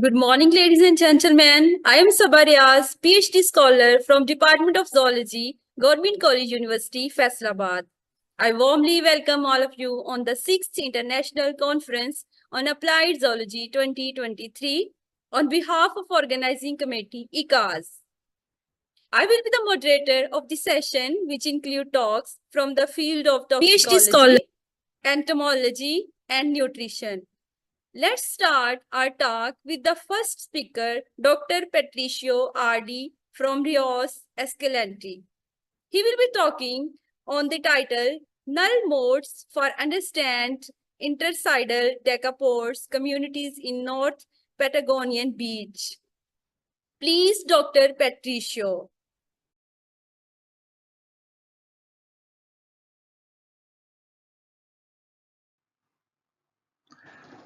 Good morning, ladies and gentlemen. I am Sabah Riaz, PhD scholar from Department of Zoology, Government College University, Faisalabad. I warmly welcome all of you on the 6th International Conference on Applied Zoology 2023 on behalf of Organizing Committee ICAZ. I will be the moderator of the session, which include talks from the field of toxicology, entomology, and nutrition. Let's start our talk with the first speaker, Dr. Patricio R.D. from Rios Escalante. He will be talking on the title, Null Modes for Understand Intercidal Decapods Communities in North Patagonian Beach. Please, Dr. Patricio.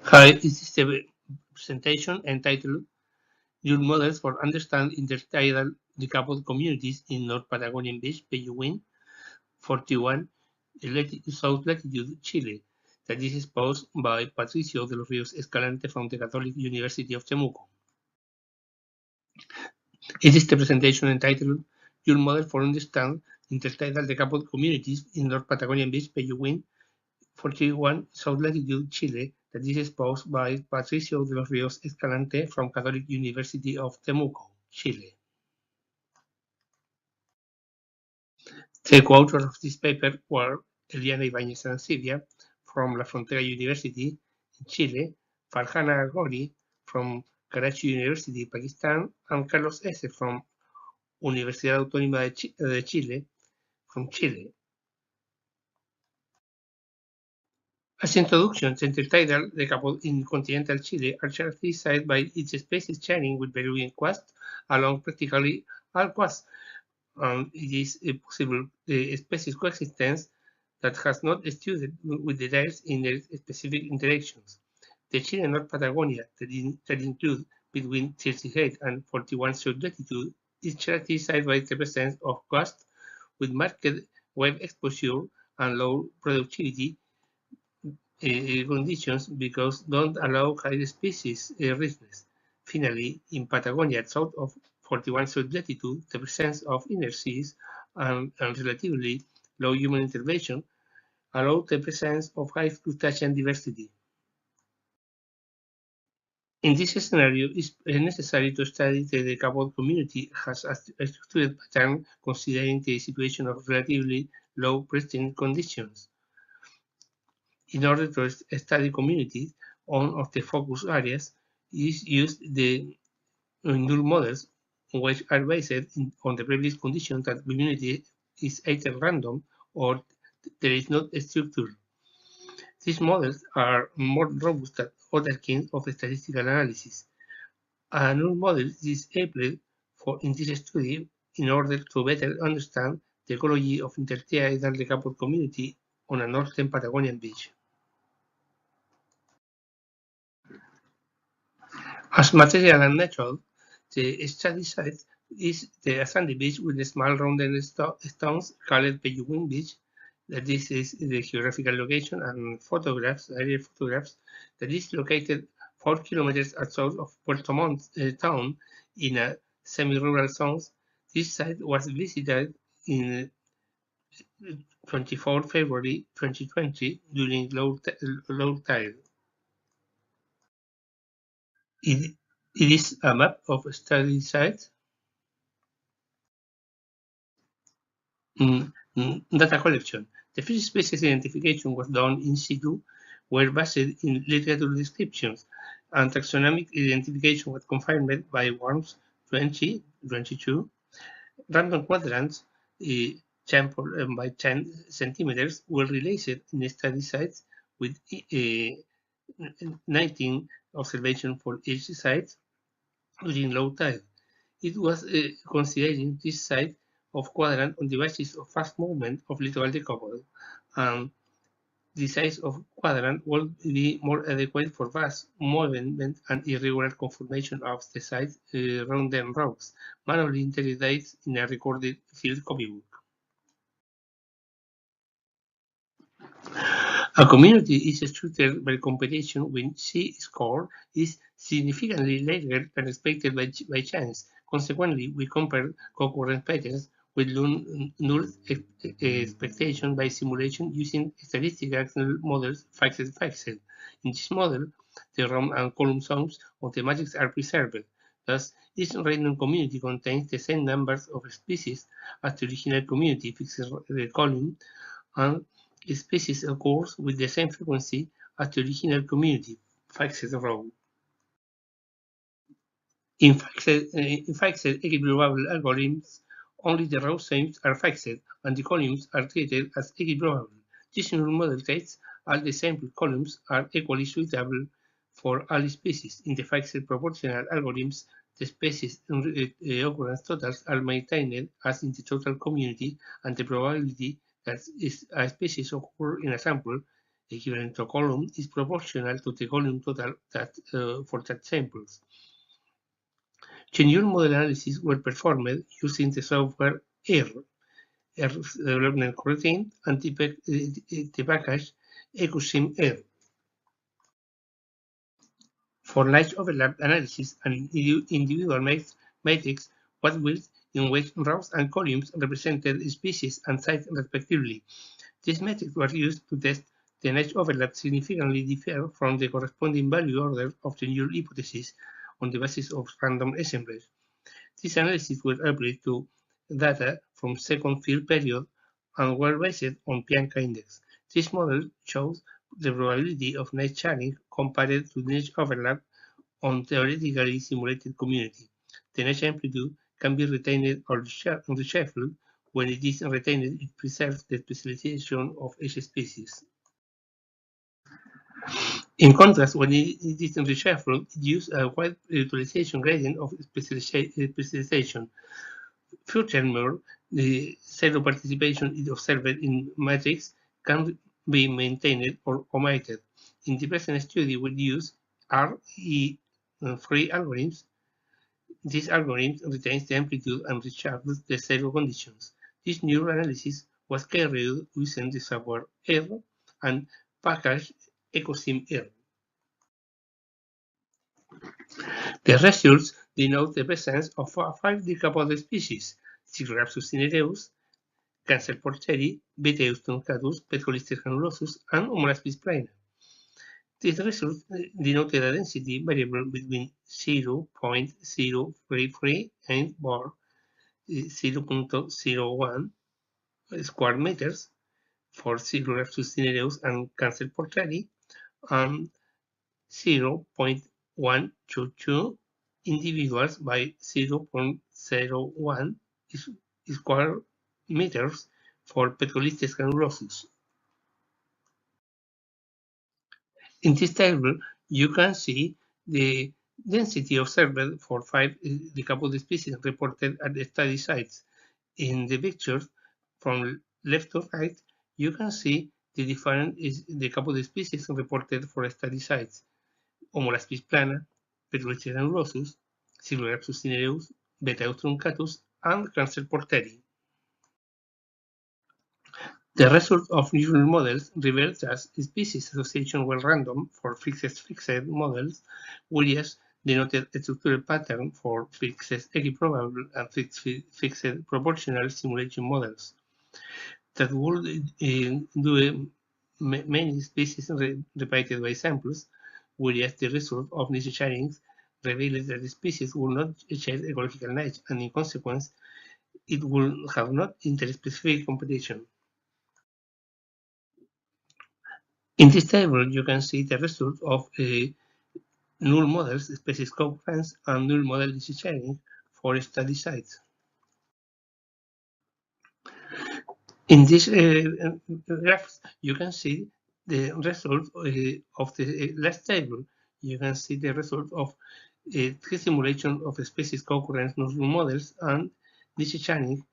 Hi, this is the presentation entitled Your Models for Understand Intertidal Decoupled Communities in North Patagonian Beach, Peyuin, 41, South Latitude, Chile, that is exposed by Patricio de los Ríos Escalante from the Catholic University of Temuco. It is the presentation entitled Your Model for Understand Intertidal Decoupled Communities in North Patagonian Beach, Peyuin, 41, South Latitude, Chile, that is exposed by Patricio de los Ríos Escalante from Catholic University of Temuco, Chile. The co-authors of this paper were Eliana Ibáñez Arancibia from La Frontera University in Chile, Farhana Agori from Karachi University, Pakistan, and Carlos S. from Universidad Autónoma de Chile, from Chile. As introduction, the intertidal decoupled in continental Chile are characterized by its species sharing with Peruvian quast along practically all quests, and it is a possible species coexistence that has not studied with details in their specific interactions. The Chilean North Patagonia, that includes between 38 and 41 south latitude, is characterized by the presence of quast with marked wave exposure and low productivity conditions because don't allow high species richness. Finally, in Patagonia, south of 41 south latitude, the presence of inner seas and relatively low human intervention allow the presence of high crustacean diversity. In this scenario, it is necessary to study the decoupled community as a structured pattern considering the situation of relatively low pristine conditions. In order to study communities, one of the focus areas is use the null models, which are based on the previous condition that community is either random or there is no structure. These models are more robust than other kinds of statistical analysis. A null model is able in this study in order to better understand the ecology of intertidal decoupled community on a northern Patagonian beach. As material and method, the study site is the sandy beach with the small rounded stones called Peyuin Beach. That this is the geographical location and photographs, aerial photographs, that is located 4 kilometers south of Puerto Montt town in a semi-rural zone. This site was visited in 24 February 2020 during low tide. It is a map of study sites. Data collection. The first species identification was done in situ, were based in literature descriptions, and taxonomic identification was confirmed by worms 2022. Random quadrants sampled by 10 centimeters were released in study sites with 19 observations for each site during low tide. It was considering this site of quadrant on the basis of fast movement of littoral decoupled, and the size of quadrant would be more adequate for vast movement and irregular conformation of the site around the rocks, manually interpreted in a recorded field copybook. A community is structured by competition when C-score is significantly later than expected by chance. Consequently, we compare concurrent patterns with null expectation by simulation using statistical models fixed. In this model, the row and column sums of the matrix are preserved. Thus, each random community contains the same numbers of species as the original community fixed column, and species occurs with the same frequency as the original community fixed row. In fixed equiprobable algorithms, only the row sums are fixed and the columns are treated as equiprobable. These neural model states all the sample columns are equally suitable for all species. In the fixed proportional algorithms, the species occurrence totals are maintained as in the total community, and the probability that a species occur in a sample equivalent to a column is proportional to the column total for that samples. Neural model analysis were performed using the software R's development routine, and the package ICAZ-2023. For large overlap analysis, an individual matrix was built in which rows and columns represented species and size respectively. These metrics were used to test the net overlap significantly differ from the corresponding value order of the null hypothesis on the basis of random assemblage. These analyses were applied to data from second field period and were based on Bianca index. This model shows the probability of net sharing compared to net overlap on theoretically simulated community. The net amplitude can be retained or reshuffled. When it is retained, it preserves the specialization of each species. In contrast, when it is reshuffled, it uses a wide utilization gradient of specialization. Furthermore, the zero participation observed in matrix can be maintained or omitted. In the present study, we use RE3 algorithms. This algorithm retains the amplitude and reshuffles the zero conditions. This neural analysis was carried using the software R and package ICAZ-2023. The results denote the presence of 5 decapodal species: Cichlidaeus cinereus, Cancer porteri, Betaeus truncatus, Petrolister granulosus, and Homolaspis plana. These results denoted a density variable between 0.033 and 0.01 square meters for Cichlidaeus cinereus and Cancer porteri, and 0.122 individuals by 0.01 square meters for Petrolister granulosus. In this table, you can see the density observed for 5 decapodal species reported at the study sites. In the picture from left to right, you can see the different decapodal species reported for study sites: Homolaspis plana, Petrolister granulosus, Cichlidaeus cinereus, Betaeus truncatus, and Cancer porteri. The results of neural models reveal that species association were random for fixed models, whereas denoted a structural pattern for fixed equiprobable and fixed proportional simulation models. That would do many species repeated by samples, whereas the result of niche sharings revealed that the species will not share ecological niche, and in consequence, it will have not interspecific competition. In this table, you can see the result of null models, species concurrence, and null model disease sharing for study sites. In this graph, you can see the result of the last table. You can see the result of three simulation of species concurrence null models and disease sharing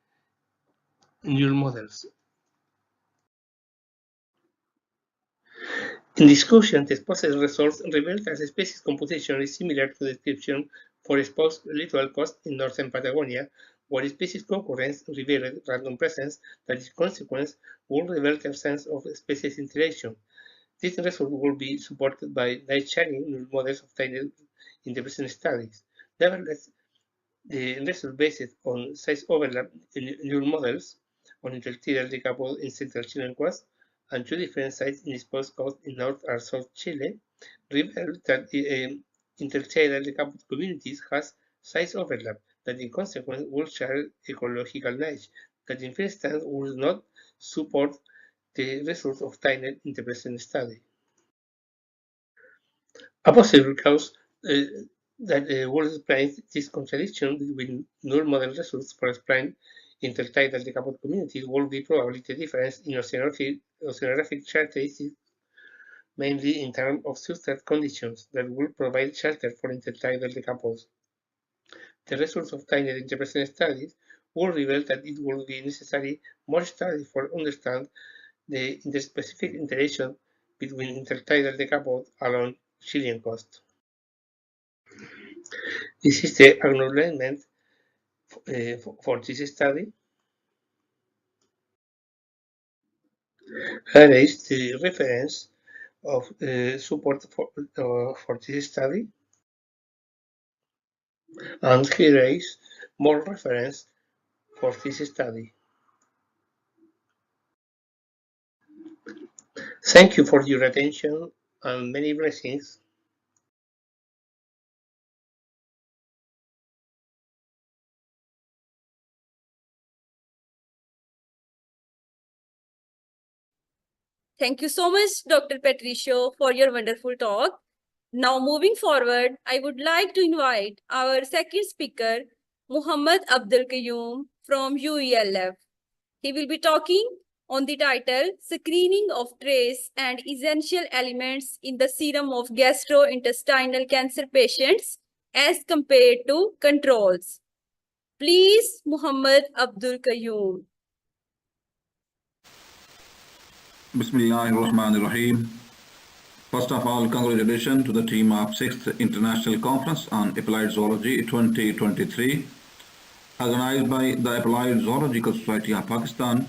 null models. In discussion, the exposed results reveal that the species computation is similar to the description for exposed littoral coast in northern Patagonia, where species concurrence revealed random presence that in consequence would reveal the absence of species interaction. This result will be supported by night-shining null models obtained in the present studies. Nevertheless, the result based on size overlap in null models on intertidal decoupled in central Chilean coast and two different sites in exposed coast in North and South Chile reveal that intertidal decoupled communities has size overlap that in consequence will share ecological niche that in first instance will not support the results obtained in the present study. A possible cause that would explain this contradiction between null model results for explain intertidal decoupled communities would be probably the difference in oceanographic characteristics, mainly in terms of substrate conditions that will provide shelter for intertidal decouples. The results obtained in the present studies will reveal that it will be necessary more study for understand the interspecific interaction between intertidal decouples along Chilean coast. This is the acknowledgement for this study. Here is the reference of support for this study, and here is more reference for this study. Thank you for your attention and many blessings. Thank you so much, Dr. Patricio, for your wonderful talk. Now, moving forward, I would like to invite our second speaker, Muhammad Abdul Qayyum from UELF. He will be talking on the title Screening of Trace and Essential Elements in the Serum of Gastrointestinal Cancer Patients as compared to controls. Please, Muhammad Abdul Qayyum. Bismillahirrahmanirrahim. First of all, congratulations to the team of 6th International Conference on Applied Zoology 2023, organized by the Applied Zoological Society of Pakistan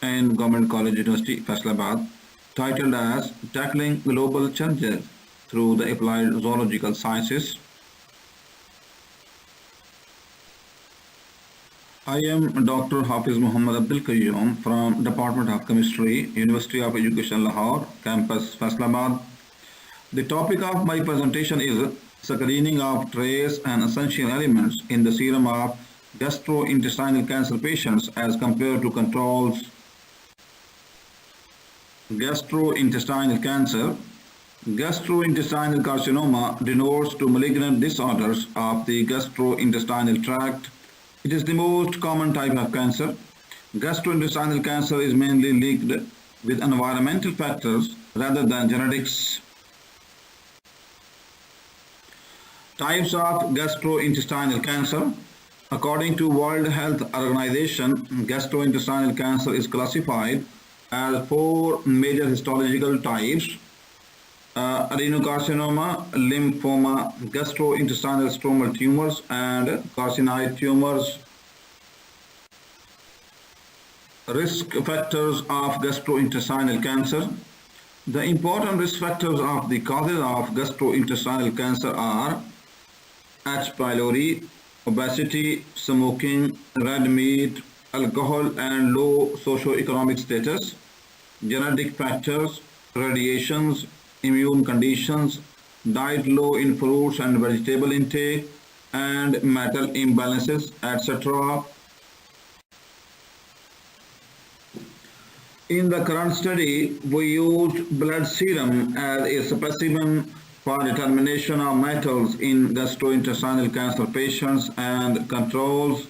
and Government College University, Faisalabad, titled as Tackling Global Challenges Through the Applied Zoological Sciences. I am Dr. Hafiz Muhammad Abdul Qayyum from Department of Chemistry, University of Education, Lahore, Campus, Faisalabad. The topic of my presentation is screening of trace and essential elements in the serum of gastrointestinal cancer patients as compared to controls. Gastrointestinal cancer. Gastrointestinal carcinoma denotes to malignant disorders of the gastrointestinal tract. It is the most common type of cancer. Gastrointestinal cancer is mainly linked with environmental factors rather than genetics. Types of gastrointestinal cancer. According to World Health Organization, gastrointestinal cancer is classified as 4 major histological types: adenocarcinoma, lymphoma, gastrointestinal stromal tumors, and carcinoid tumors. Risk factors of gastrointestinal cancer. The important risk factors of the causes of gastrointestinal cancer are H. pylori, obesity, smoking, red meat, alcohol, and low socioeconomic status. Genetic factors, radiations, immune conditions, diet low in fruits and vegetable intake, and metal imbalances, etc. In the current study, we used blood serum as a specimen for determination of metals in gastrointestinal cancer patients and controls.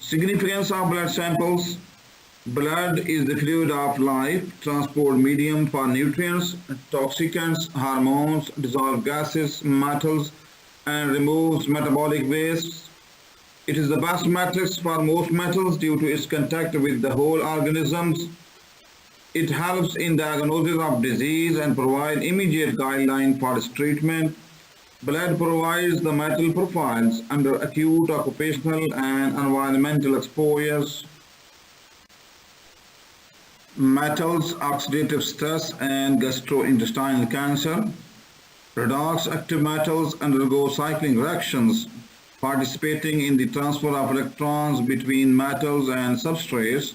Significance of blood samples. Blood is the fluid of life, transport medium for nutrients, toxicants, hormones, dissolved gases, metals, and removes metabolic wastes. It is the best matrix for most metals due to its contact with the whole organisms. It helps in diagnosis of disease and provides immediate guideline for its treatment. Blood provides the metal profiles under acute occupational and environmental exposures. metals, oxidative stress, and gastrointestinal cancer. Redox active metals undergo cycling reactions, participating in the transfer of electrons between metals and substrates,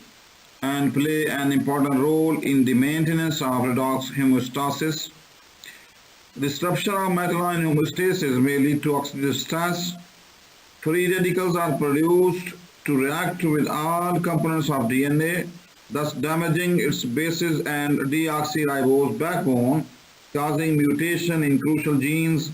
and play an important role in the maintenance of redox homeostasis. Disruption of metal ion homeostasis may lead to oxidative stress. Free radicals are produced to react with all components of DNA, thus damaging its bases and deoxyribose backbone, causing mutation in crucial genes.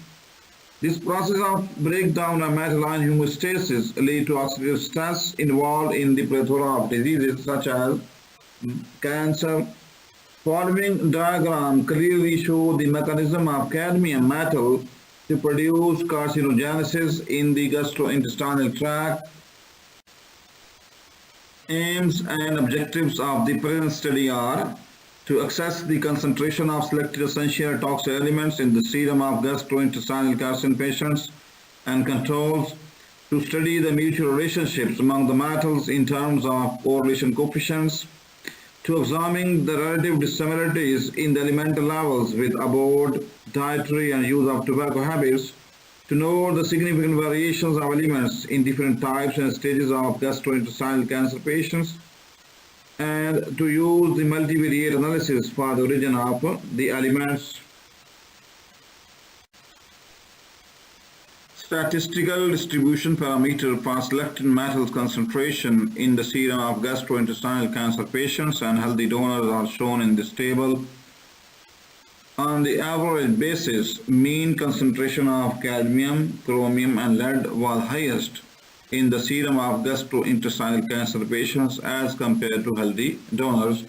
This process of breakdown of metal ion homeostasis leads to oxidative stress involved in the plethora of diseases such as cancer. Following diagram clearly show the mechanism of cadmium metal to produce carcinogenesis in the gastrointestinal tract. Aims and objectives of the present study are to assess the concentration of selected essential toxic elements in the serum of gastrointestinal cancer patients and controls, to study the mutual relationships among the metals in terms of correlation coefficients, to examine the relative dissimilarities in the elemental levels with abode, dietary and use of tobacco habits, to note the significant variations of elements in different types and stages of gastrointestinal cancer patients, and to use the multivariate analysis for the origin of the elements. Statistical distribution parameter for selected metals concentration in the serum of gastrointestinal cancer patients and healthy donors are shown in this table. On the average basis, mean concentration of cadmium, chromium and lead was highest in the serum of gastrointestinal cancer patients as compared to healthy donors,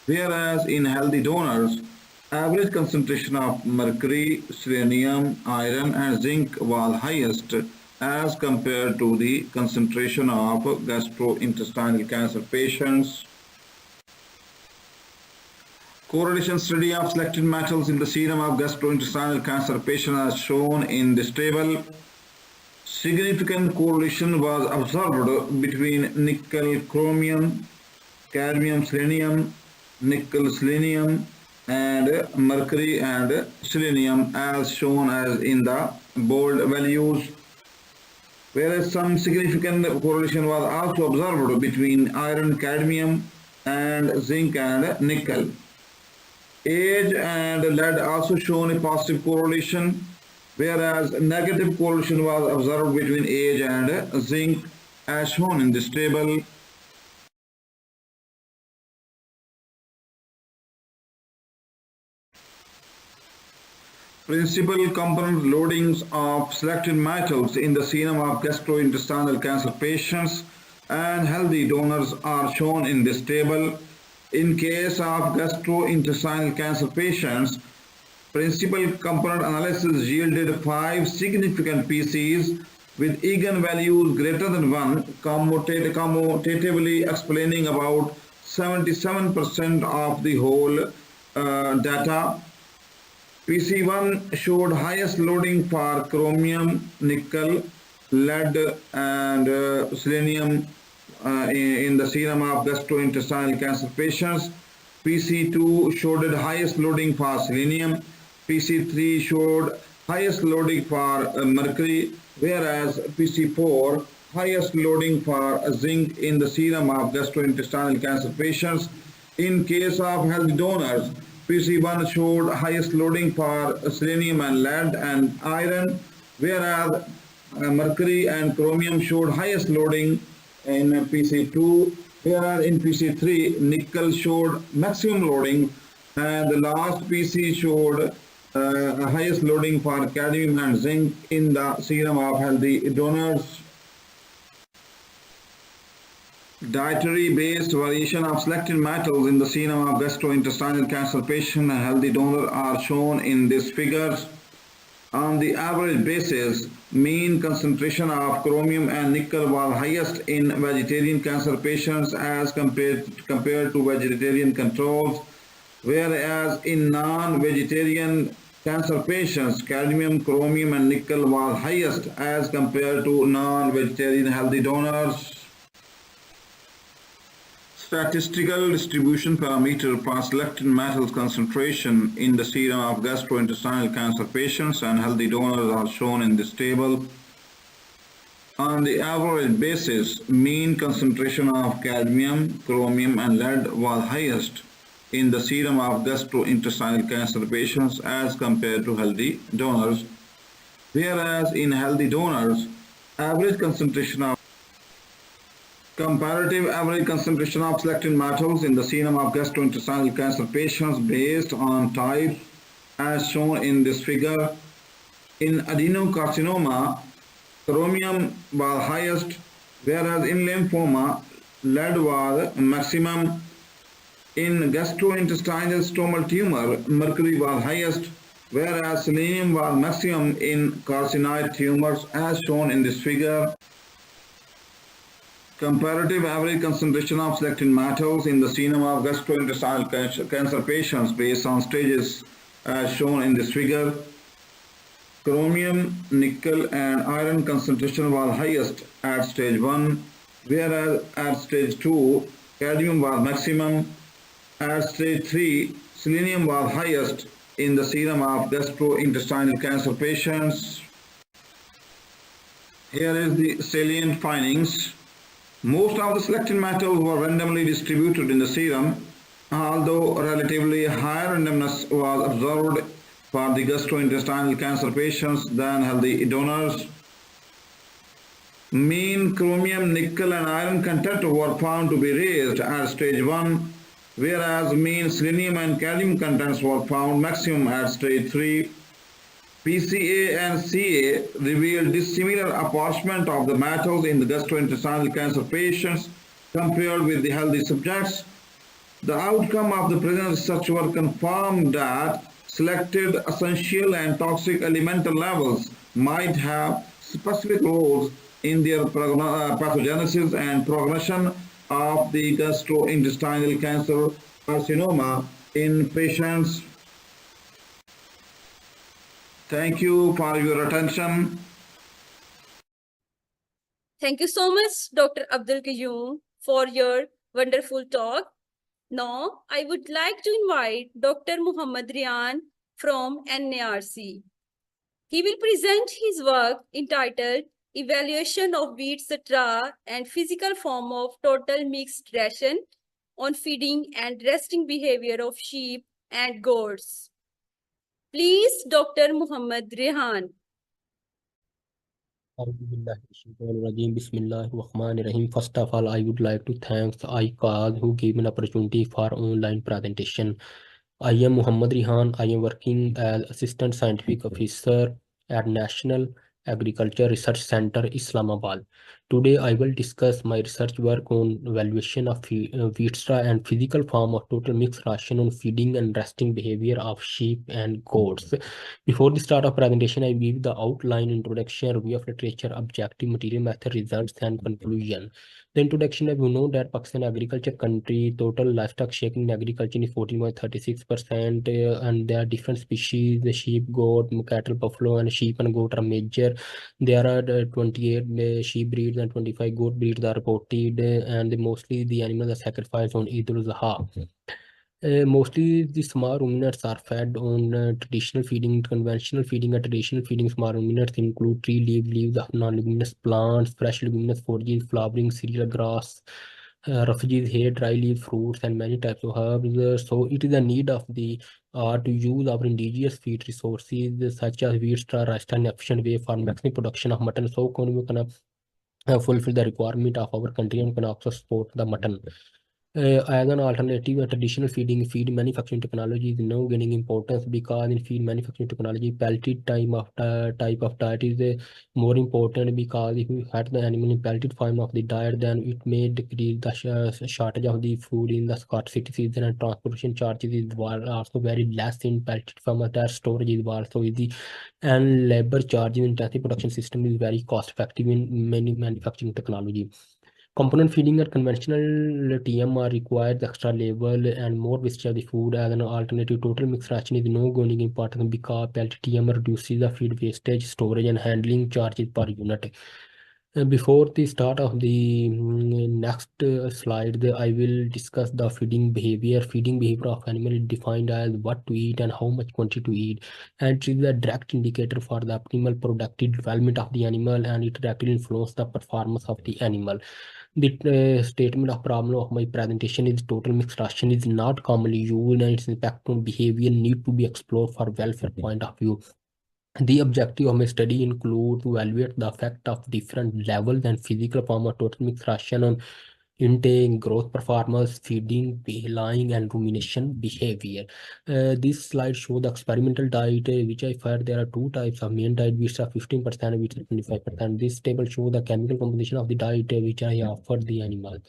whereas in healthy donors, average concentration of mercury, selenium, iron and zinc was highest as compared to the concentration of gastrointestinal cancer patients. Correlation study of selected metals in the serum of gastrointestinal cancer patients as shown in this table. Significant correlation was observed between nickel, chromium, cadmium, selenium, nickel, selenium, and mercury and selenium as shown as in the bold values, whereas some significant correlation was also observed between iron, cadmium, and zinc and nickel. Age and lead also shown a positive correlation, whereas negative correlation was observed between age and zinc as shown in this table. Principal component loadings of selected metals in the serum of gastrointestinal cancer patients and healthy donors are shown in this table. In case of gastrointestinal cancer patients, principal component analysis yielded 5 significant PCs with eigenvalues greater than 1, commutatively explaining about 77% of the whole data. PC1 showed highest loading for chromium, nickel, lead and selenium in the serum of gastrointestinal cancer patients. PC2 showed the highest loading for selenium. PC3 showed highest loading for mercury, whereas PC4 highest loading for zinc in the serum of gastrointestinal cancer patients. In case of healthy donors, PC1 showed highest loading for selenium and lead and iron, whereas mercury and chromium showed highest loading in PC2, whereas in PC3 nickel showed maximum loading, and the last PC showed highest loading for cadmium and zinc in the serum of healthy donors. Dietary-based variation of selected metals in the serum of gastrointestinal cancer patient and healthy donor are shown in these figures. On the average basis, mean concentration of chromium and nickel was highest in vegetarian cancer patients as compared to vegetarian controls, whereas in non-vegetarian cancer patients, cadmium, chromium and nickel was highest as compared to non-vegetarian healthy donors. Statistical distribution parameter for selected metals concentration in the serum of gastrointestinal cancer patients and healthy donors are shown in this table. On the average basis, mean concentration of cadmium, chromium and lead was highest in the serum of gastrointestinal cancer patients as compared to healthy donors, whereas in healthy donors, comparative average concentration of selected metals in the serum of gastrointestinal cancer patients based on type as shown in this figure. In adenocarcinoma, chromium was highest, whereas in lymphoma, lead was maximum. In gastrointestinal stromal tumor, mercury was highest, whereas selenium was maximum in carcinoid tumors as shown in this figure. Comparative average concentration of selected metals in the serum of gastrointestinal cancer patients based on stages as shown in this figure. Chromium, nickel and iron concentration was highest at stage 1, whereas at stage 2, cadmium was maximum. At stage 3, selenium was highest in the serum of gastrointestinal cancer patients. Here is the salient findings. Most of the selected metals were randomly distributed in the serum, although relatively higher randomness was observed for the gastrointestinal cancer patients than healthy donors. Mean chromium, nickel and iron content were found to be raised at stage 1, whereas mean selenium and cadmium contents were found maximum at stage 3. PCA and CA revealed dissimilar apportionment of the metals in the gastrointestinal cancer patients compared with the healthy subjects. The outcome of the present research work confirmed that selected essential and toxic elemental levels might have specific roles in their pathogenesis and progression of the gastrointestinal cancer carcinoma in patients. Thank you for your attention. Thank you so much, Dr. Abdul Qayyum, for your wonderful talk. Now, I would like to invite Dr. Muhammad Rian from NARC. He will present his work entitled Evaluation of Wheat Straw and Physical Form of Total Mixed Ration on Feeding and Resting Behavior of Sheep and Goats. Please, Dr. Muhammad Rihan. First of all, I would like to thank ICAZ who gave me an opportunity for online presentation. I am Muhammad Rihan. I am working as Assistant Scientific Officer at National Agriculture Research Center, Islamabad. Today, I will discuss my research work on evaluation of wheat straw and physical form of total mixed ration on feeding and resting behavior of sheep and goats. Before the start of presentation, I give the outline, introduction, review of literature, objective material, method, results, and conclusion. The introduction, we know that Pakistan agriculture country, total livestock share in agriculture is 14.36%, and there are different species, the sheep, goat, cattle, buffalo, and sheep and goat are major. There are 28 sheep breeds and 25 goat breeds are reported, and mostly the animals are sacrificed on Eid al-Adha. Mostly the small ruminants are fed on traditional feeding, conventional feeding, and traditional feeding. Small ruminants include tree leaves of non-leguminous plants, fresh leguminous forages, flowering cereal grass, refugees, hay, dry leaf fruits, and many types of herbs. So it is a need of the to use our indigenous feed resources such as wheat, straw, rice, and efficient way for maximum production of mutton. So we can fulfill the requirement of our country and can also support the mutton. As an alternative, traditional feed manufacturing technology is now gaining importance because in feed manufacturing technology, pelleted type of diet is more important because if you had the animal in pelleted form of the diet, then it may decrease the shortage of the food in the scarcity season, and transportation charges is also very less in pelleted form. That storage is also easy, and labor charges in intensive production system is very cost effective in many manufacturing technology. Component feeding and conventional TM are required extra labor and more wastage of the food. As an alternative, total mixed ration is no going important because pellet TM reduces the feed wastage, storage, and handling charges per unit. Before the start of the next slide, I will discuss the feeding behavior. Feeding behavior of animal is defined as what to eat and how much quantity to eat, and it is a direct indicator for the optimal productive development of the animal, and it directly influences the performance of the animal. The statement of problem of my presentation is total mixed ration is not commonly used, and its impact on behavior need to be explored for welfare point of view. The objective of my study include to evaluate the effect of different levels and physical form of total mixed ration on intake, growth performance, feeding, lying, and rumination behavior. This slide show the experimental diet, which I found there are two types of main diet, which are 15% and which are 25%. This table show the chemical composition of the diet which I offered the animals.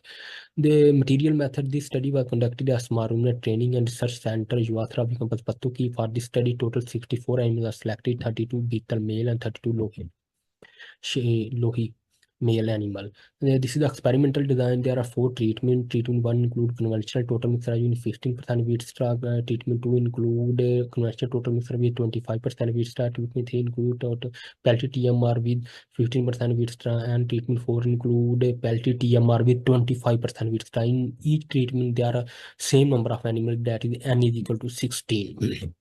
The material method, this study was conducted at Smaruna Training and Research Center, Yuatra Campus Pattuki. For this study, total 64 animals are selected, 32 beetle male and 32 lohi male animal. This is the experimental design. There are 4 treatment. Treatment 1 include conventional total mixture with 15% wheat straw. Treatment 2 include conventional total mixture with 25% wheat straw. Treatment 3 include pellet TMR with 15% wheat straw, and treatment 4 include pellet TMR with 25% wheat straw. In each treatment, there are same number of animals, that is n is equal to 16.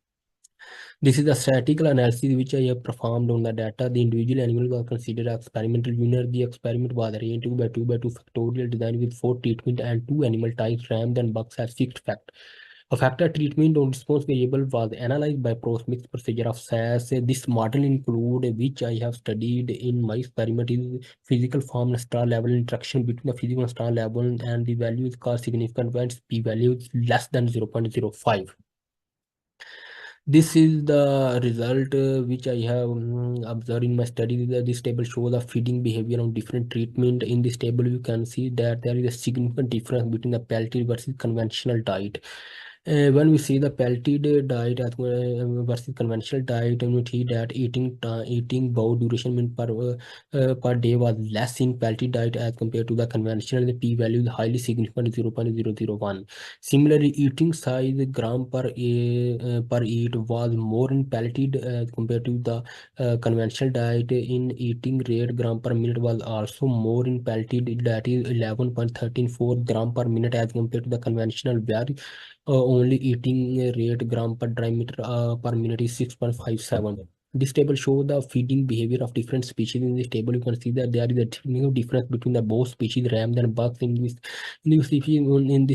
This is the statistical analysis which I have performed on the data. The individual animal was considered as experimental winner. The experiment was arranged 2 by 2 by 2 factorial design with 4 treatment and 2 animal types, rams and bucks as fixed fact. A factor treatment on response variable was analyzed by post-mix procedure of SAS. This model include, which I have studied in my experiment, is physical form and star level interaction between the physical and star level, and the value is called significant when p-value is less than 0.05. This is the result which I have observed in my study. This table shows the feeding behavior on different treatment. In this table, you can see that there is a significant difference between the pelleted versus conventional diet. When we see the pelleted diet versus conventional diet, we see that eating bowl duration per day was less in pelleted diet as compared to the conventional. The p-value is highly significant, 0.001. Similarly, eating size gram per eat was more in pelleted compared to the conventional diet. In eating rate, gram per minute was also more in pelleted, that is 11.134 gram per minute as compared to the conventional, where only eating rate gram per dry meter per minute is 6.57. This table shows the feeding behavior of different species. In this table, you can see that there is a significant difference between the both species, rams and bucks. In this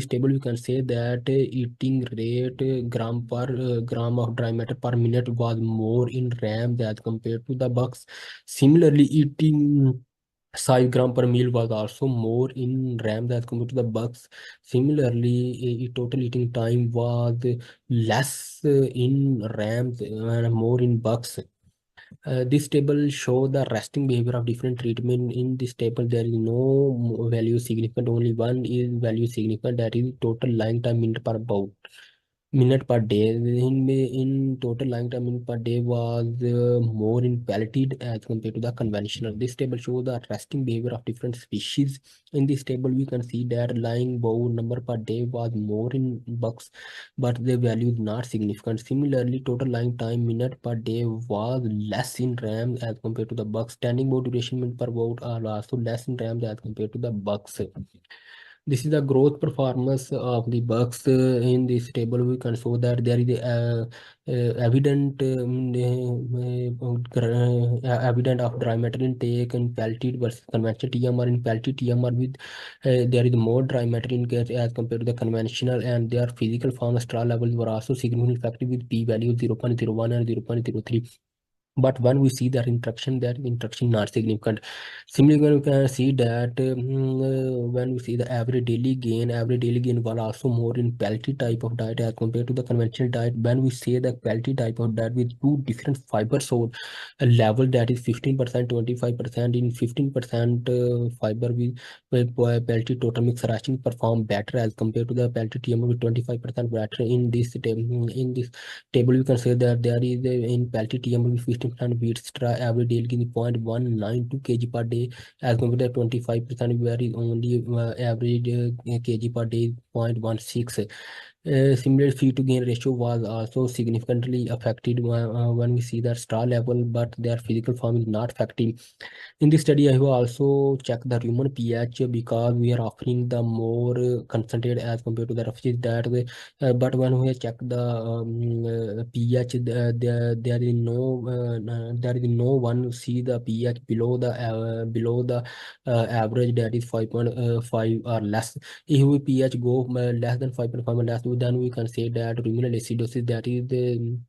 table, you can say that eating rate gram of dry matter per minute was more in rams as compared to the bucks. Similarly, eating 5 gram per meal was also more in rams as compared to the bucks. Similarly, total eating time was less in rams and more in bucks. This table show the resting behavior of different treatment. In this table, there is no value significant, only one is value significant, that is total lying time minute per day. In total lying time minute per day was more in pelleted as compared to the conventional. This table shows the resting behavior of different species. In this table, we can see that lying bow number per day was more in bucks, but the value is not significant. Similarly, total lying time minute per day was less in rams as compared to the bucks. Standing bow duration minute per bow are also less in rams as compared to the bucks. This is the growth performance of the bucks. In this table, we can show that there is evident evident of dry matter intake in pelleted versus conventional TMR. In pelleted TMR, with there is more dry matter intake as compared to the conventional, and their physical form straw levels were also significantly effective with p-value 0.01 and 0.03. But when we see that interaction not significant. Similarly, we can see that when we see the average daily gain was also more in pelleted type of diet as compared to the conventional diet. When we say the pelleted type of diet with two different fiber source, a level that is 15%, 25%. In 15% fiber with pelleted total mix ration perform better as compared to the pelleted TMR with 25% better. In this table, you can say that there is in pelleted TMR with 15% wheat straw average daily gain 0.192 kg per day as compared to 25%, where is only average kg per day 0.16. Similarly, feed to gain ratio was also significantly affected when we see the straw level, but their physical form is not affected. In this study, I have also checked the human pH because we are offering the more concentrated as compared to the refugees that way. But when we check the pH, there is no one see the pH below the average, that is 5.5 or less. If we pH go less than 5.5 or less, then we can say that ruminal acidosis, that is the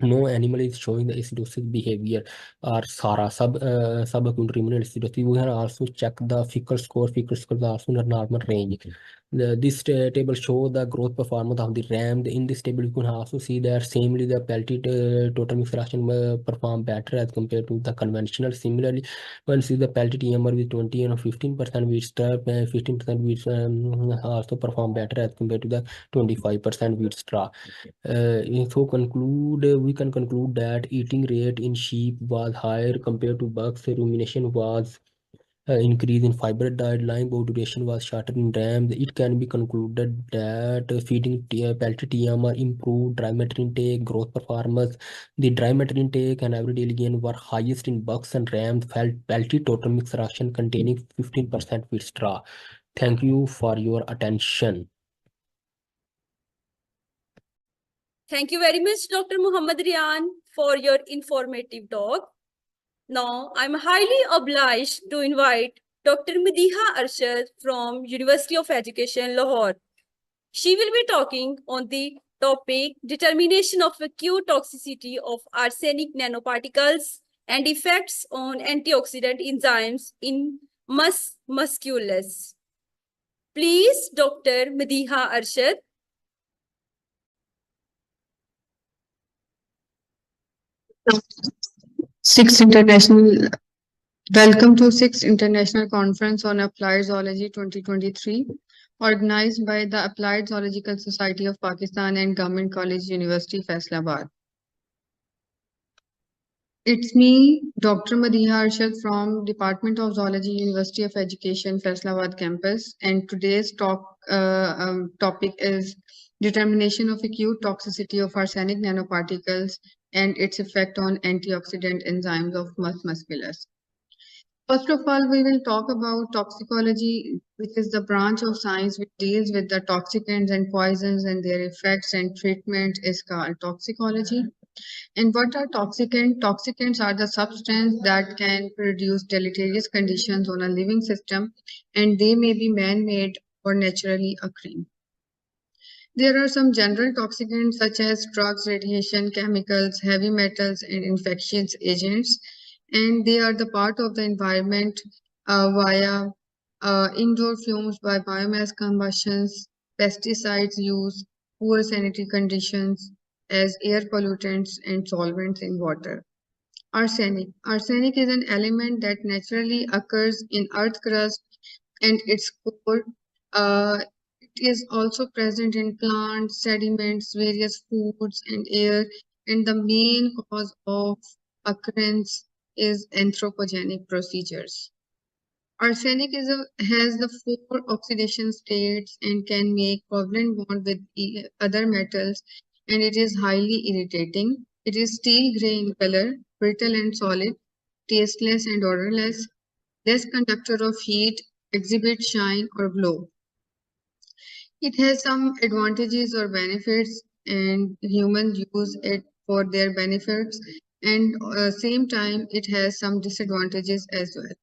no animal is showing the acidosis behavior or SARA subacute ruminal acidosis. We can also check the fecal score. Fecal score is also in the normal range. This table show the growth performance of the RAM. In this table, you can also see that samely the pellet total mix fraction perform better as compared to the conventional. Similarly, when see the pellet EMR with 20 and 15% wheat straw, 15% wheat also perform better as compared to the 25% wheat straw. We can conclude that eating rate in sheep was higher compared to bucks. Rumination was increase in fiber diet. Lying bow duration was shorter in rams. It can be concluded that feeding pellet TMR improved dry matter intake, growth performance. The dry matter intake and average daily gain were highest in bucks and rams. Pellet total mix fraction containing 15% wheat straw. Thank you for your attention. Thank you very much, Dr. Muhammad Rian, for your informative talk. Now, I'm highly obliged to invite Dr. Madiha Arshad from University of Education, Lahore. She will be talking on the topic determination of acute toxicity of arsenic nanoparticles and effects on antioxidant enzymes in musculus. Please, Dr. Madiha Arshad. Welcome to 6th International Conference on Applied Zoology 2023, organized by the Applied Zoological Society of Pakistan and Government College University, Faisalabad. It's me, Dr. Madiha Arshad from Department of Zoology, University of Education, Faisalabad campus, and today's topic is determination of acute toxicity of arsenic nanoparticles and its effect on antioxidant enzymes of mus musculus. First of all, we will talk about toxicology, which is the branch of science which deals with the toxicants and poisons and their effects and treatment is called toxicology. And what are toxicants? Toxicants are the substances that can produce deleterious conditions on a living system, and they may be man-made or naturally occurring. There are some general toxicants such as drugs, radiation, chemicals, heavy metals, and infectious agents, and they are the part of the environment via indoor fumes by biomass combustions, pesticides use, poor sanitary conditions as air pollutants and solvents in water. Arsenic. Arsenic is an element that naturally occurs in earth crust and its core. It is also present in plants, sediments, various foods, and air, and the main cause of occurrence is anthropogenic procedures. Arsenic has the 4 oxidation states and can make covalent bond with other metals, and it is highly irritating. It is steel gray in color, brittle and solid, tasteless and odorless, less conductor of heat, exhibit shine or glow. It has some advantages or benefits, and humans use it for their benefits, and same time it has some disadvantages as well.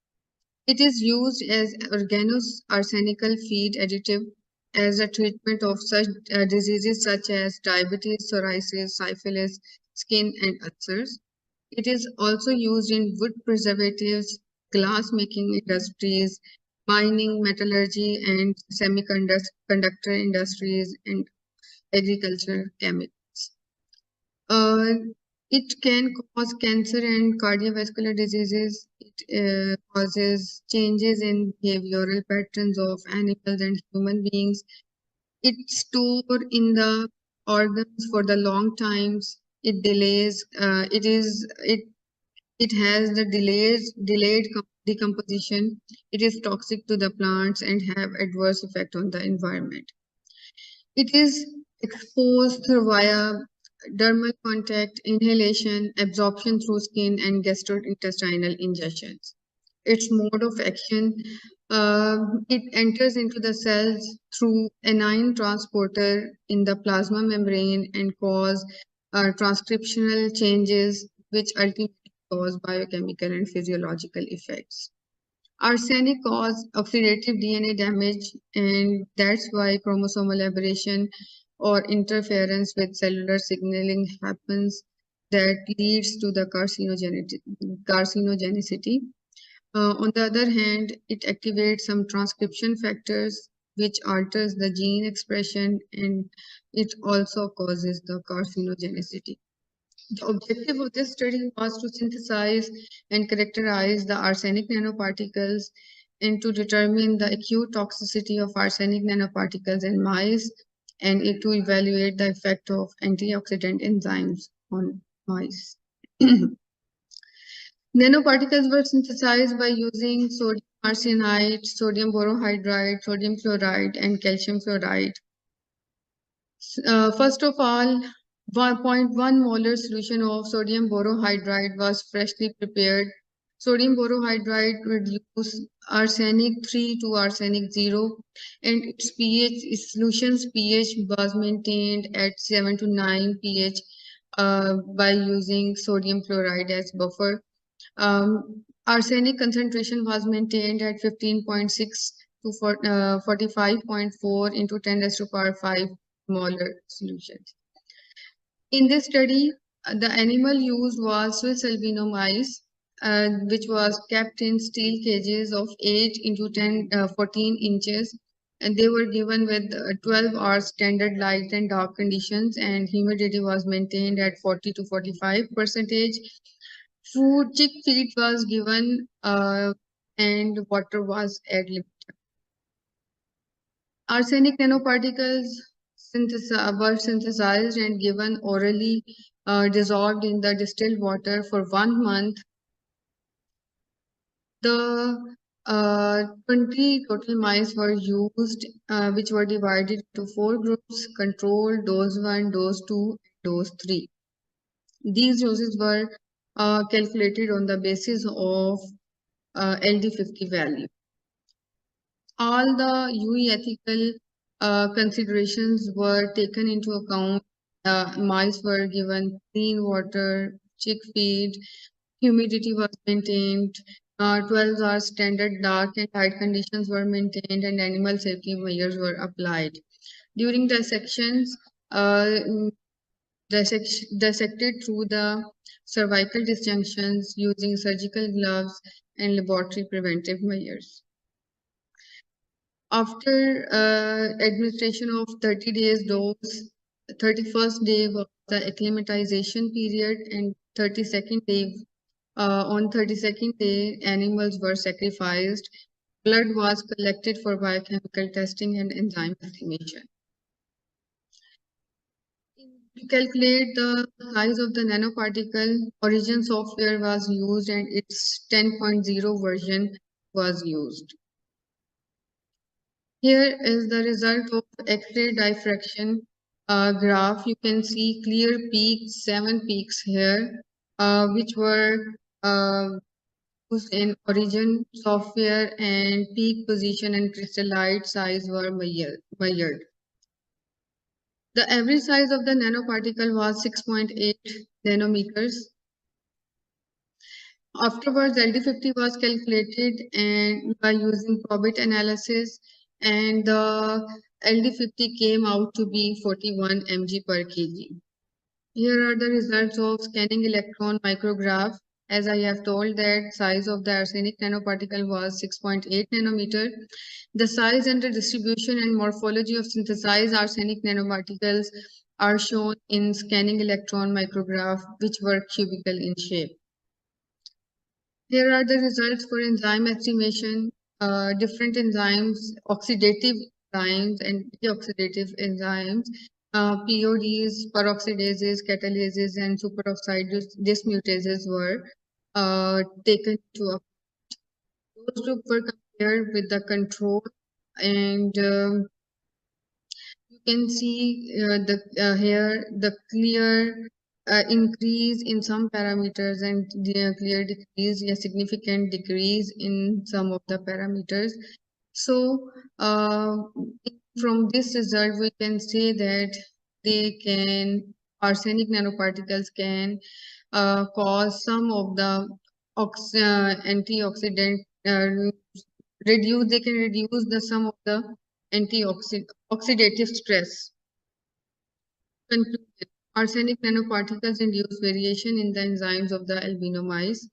It is used as organoarsenical feed additive as a treatment of such diseases such as diabetes, psoriasis, syphilis, skin and ulcers. It is also used in wood preservatives, glass making industries, mining, metallurgy, and semiconductor industries, and agriculture chemicals. It can cause cancer and cardiovascular diseases. It causes changes in behavioral patterns of animals and human beings. It's stored in the organs for the long times. It delays. It has the delayed decomposition. It is toxic to the plants and have adverse effect on the environment. It is exposed via dermal contact, inhalation, absorption through skin, and gastrointestinal ingestions. Its mode of action, it enters into the cells through anion transporter in the plasma membrane and cause transcriptional changes which ultimately cause biochemical and physiological effects. Arsenic causes oxidative DNA damage, and that's why chromosomal aberration or interference with cellular signaling happens that leads to the carcinogenicity. On the other hand, it activates some transcription factors which alters the gene expression, and it also causes the carcinogenicity. The objective of this study was to synthesize and characterize the arsenic nanoparticles and to determine the acute toxicity of arsenic nanoparticles in mice and to evaluate the effect of antioxidant enzymes on mice. Nanoparticles were synthesized by using sodium arsenide, sodium borohydride, sodium chloride, and calcium fluoride. First of all, 1.1 molar solution of sodium borohydride was freshly prepared. Sodium borohydride reduced arsenic 3 to arsenic 0, and its solution's pH was maintained at 7 to 9 pH by using sodium chloride as buffer. Arsenic concentration was maintained at 15.6 to 45.4 into 10 raised to power 5 molar solutions. In this study, the animal used was Swiss albino mice, which was kept in steel cages of 8 into 14 inches, and they were given with 12 hours standard light and dark conditions, and humidity was maintained at 40 to 45%. Chick feed was given, and water was ad-libitum. Arsenic nanoparticles were synthesized and given orally, dissolved in the distilled water for 1 month. The 20 total mice were used, which were divided into 4 groups: control, dose 1, dose 2, dose 3. These doses were calculated on the basis of LD50 value. All the UE ethical considerations were taken into account. Mice were given clean water, chick feed, humidity was maintained, 12 hours standard dark and light conditions were maintained, and animal safety measures were applied. During dissections, dissected through the cervical disjunctions using surgical gloves and laboratory preventive measures. After administration of 30 days dose, 31st day was the acclimatization period, and 32nd day, on 32nd day, animals were sacrificed. Blood was collected for biochemical testing and enzyme estimation. To calculate the size of the nanoparticle, origin software was used and its 10.0 version was used. Here is the result of X-ray diffraction graph. You can see clear peaks, 7 peaks here, which were used in origin software, and peak position and crystallite size were measured. The average size of the nanoparticle was 6.8 nanometers. Afterwards, LD50 was calculated and by using probit analysis, and the LD50 came out to be 41 mg per kg. Here are the results of scanning electron micrograph. As I have told, that size of the arsenic nanoparticle was 6.8 nanometer. The size and the distribution and morphology of synthesized arsenic nanoparticles are shown in scanning electron micrograph, which were cubical in shape. Here are the results for enzyme estimation. Different enzymes, oxidative enzymes and deoxidative enzymes, PODs, peroxidases, catalases, and superoxide dismutases were taken to account. Those groups were compared with the control, and you can see here the clear increase in some parameters and the clear decrease, a significant decrease in some of the parameters. So from this result, we can say that arsenic nanoparticles can cause some of the antioxidant they can reduce some of the oxidative stress. Conclusion. Arsenic nanoparticles induce variation in the enzymes of the albino mice.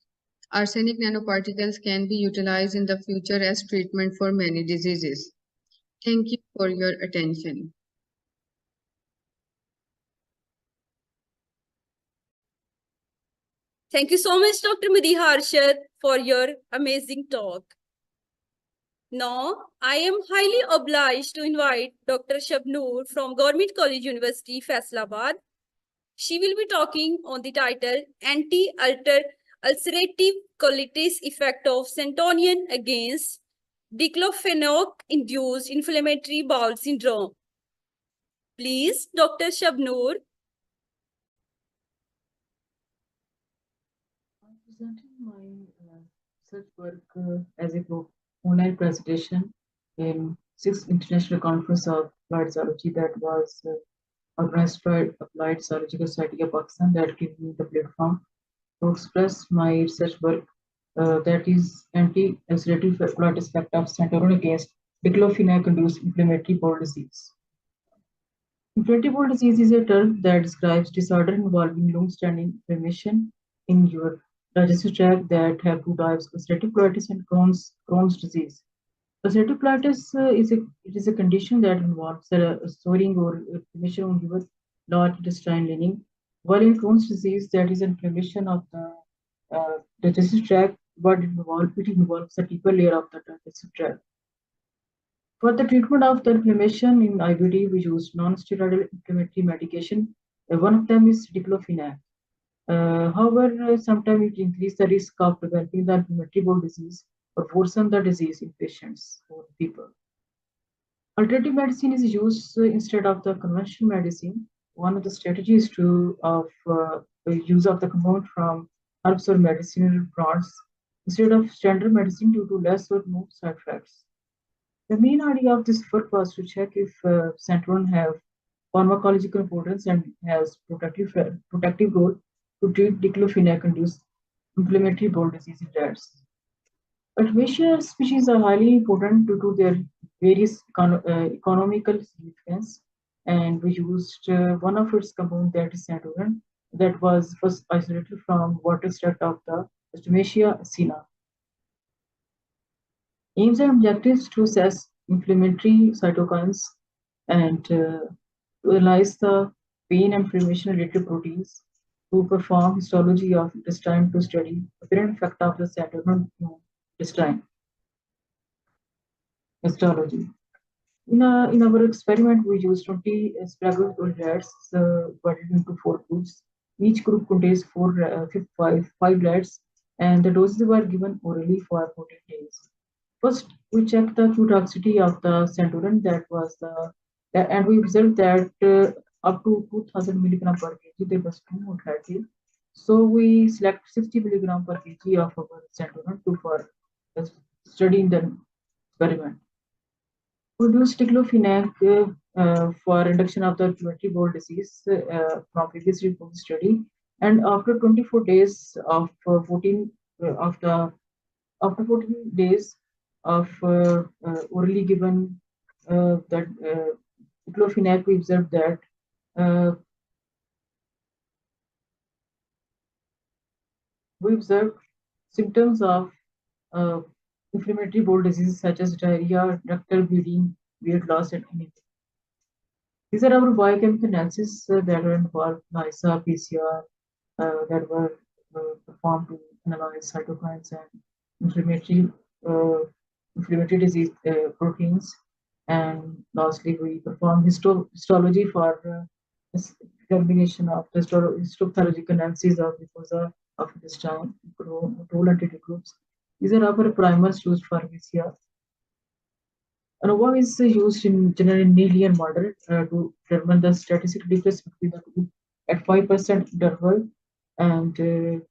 Arsenic nanoparticles can be utilized in the future as treatment for many diseases. Thank you for your attention. Thank you so much, Dr. Madiha Arshad, for your amazing talk. Now, I am highly obliged to invite Dr. Shabnoor from Government College University, Faisalabad. She will be talking on the title Anti-Ulcerative Colitis Effect of Centonian Against Diclofenac-Induced Inflammatory Bowel Syndrome. Please, Dr. Shabnoor. I'm presenting my research work as a online presentation in 6th International Conference of Applied Zoology that was organized by Applied Zoological Society of Pakistan, that gave me the platform to express my research work that is anti-ulcerative colitis effect of Centaurin against diclofenac-induced inflammatory bowel disease. Inflammatory bowel disease is a term that describes disorder involving long-standing inflammation in your digestive tract that have two types: ulcerative colitis and Crohn's disease. Ulcerative colitis is a condition that involves swelling or inflammation on your large intestine lining, while in Crohn's disease, that is inflammation of the digestive tract, but it involves a deeper layer of the digestive tract. For the treatment of the inflammation in IBD, we use non-steroidal inflammatory medication. One of them is diclofenac. However, sometimes it increases the risk of developing the inflammatory bowel disease or worsen the disease in patients or people. Alternative medicine is used instead of the conventional medicine. One of the strategies of use of the compound from herbs or medicinal plants instead of standard medicine due to less or no side effects. The main idea of this work was to check if Centaurin have pharmacological importance and has protective role to treat diclofenac-induced inflammatory bowel disease in rats. Artemisia species are highly important due to their various economical significance, and we used one of its compounds, that is Centaurin, that was first isolated from water extract of the Artemisia acina. Aims and objectives to assess inflammatory cytokines and to analyze the pain and inflammation-related proteins, to perform histology of intestine to study apparent effect of the Centaurin on intestine. Histology. In our experiment, we used 20 sprague rats divided into 4 groups. Each group contains 5 rats, and the doses were given orally for 14 days. First, we checked the food toxicity of the Centaurin, and we observed that up to 2000 milligram per kg there was no mortality. So we select 60 milligram per kg of our Centaurin for study in the experiment. We used diclofenac for reduction of the inflammatory bowel disease from previously reported study, and after 24 days of 14 days of orally given that diclofenac, we observed that symptoms of inflammatory bowel disease such as diarrhea, rectal bleeding, weight loss, and anemia. These are our biochemical analyses that were involved ICAZ, PCR, that were performed to analyze cytokines and inflammatory disease proteins. And lastly, we perform histology for determination of histopathological analysis of mucosa of intestine, control and treated groups. These are our primers used for PCR. ANOVA is used in general nearly and moderate to determine the statistic difference between the two at 5% interval and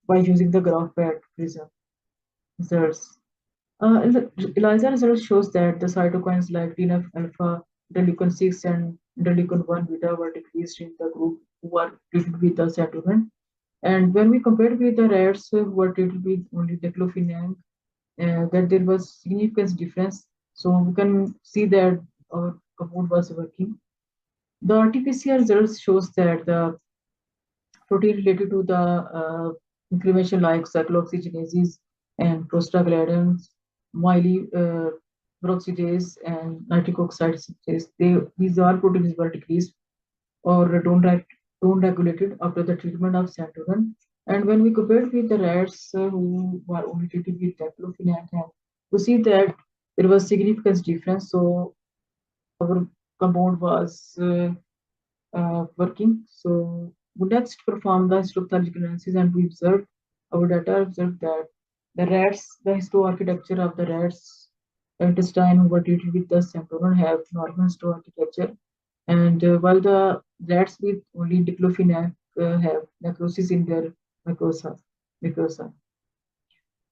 by using the graph at prism results. ELISA result shows that the cytokines like TNF alpha, interleukin 6, and interleukin 1 beta were decreased in the group who were treated with the Saturan. And when we compared with the rats who were treated with only diclofenac, that there was significant difference. So we can see that our compound was working. The RT-PCR results shows that the protein related to the inflammation like cyclooxygenases and prostaglandins, peroxidase and nitric oxide synthase. These are proteins were decreased or don't regulated after the treatment of Santorin. And when we compared with the rats who were only treated with diclofenac, we see that there was significant difference. So our compound was working. So we next perform the histopathological analysis and we observed our data observed that the rats, the histoarchitecture of the rats intestine who were treated with the Santorin have normal histoarchitecture, and while the rats with only diclofenac have necrosis in their mucosa.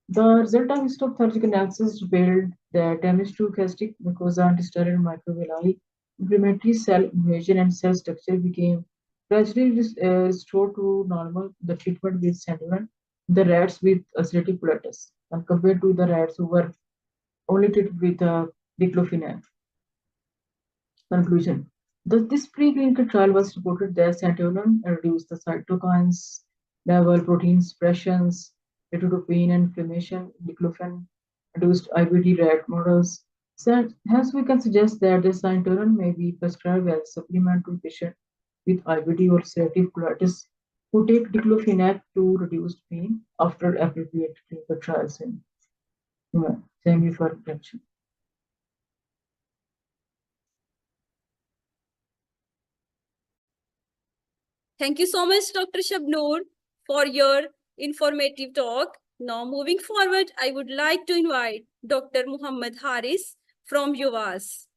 The result of histopathological analysis revealed that damage to gastric mucosa, intestinal microvilli, inflammatory cell invasion, and cell structure became gradually restored to normal. The treatment with Santorin, the rats with ulcerative colitis, and compared to the rats who were only treated with diclofenac. Conclusion. This preclinical trial was reported that Santorin reduced the cytokines level, protein suppressions, related to pain and inflammation, diclofenac reduced IBD rat models. So, hence, we can suggest that the Santorin may be prescribed as a supplement to patients with IBD or ulcerative colitis who take diclofenac to reduce pain after appropriate clinical trials in human. Thank you for attention. Thank you so much, Dr. Shabnoor, for your informative talk. Now, moving forward, I would like to invite Dr. Muhammad Haris from UVAS.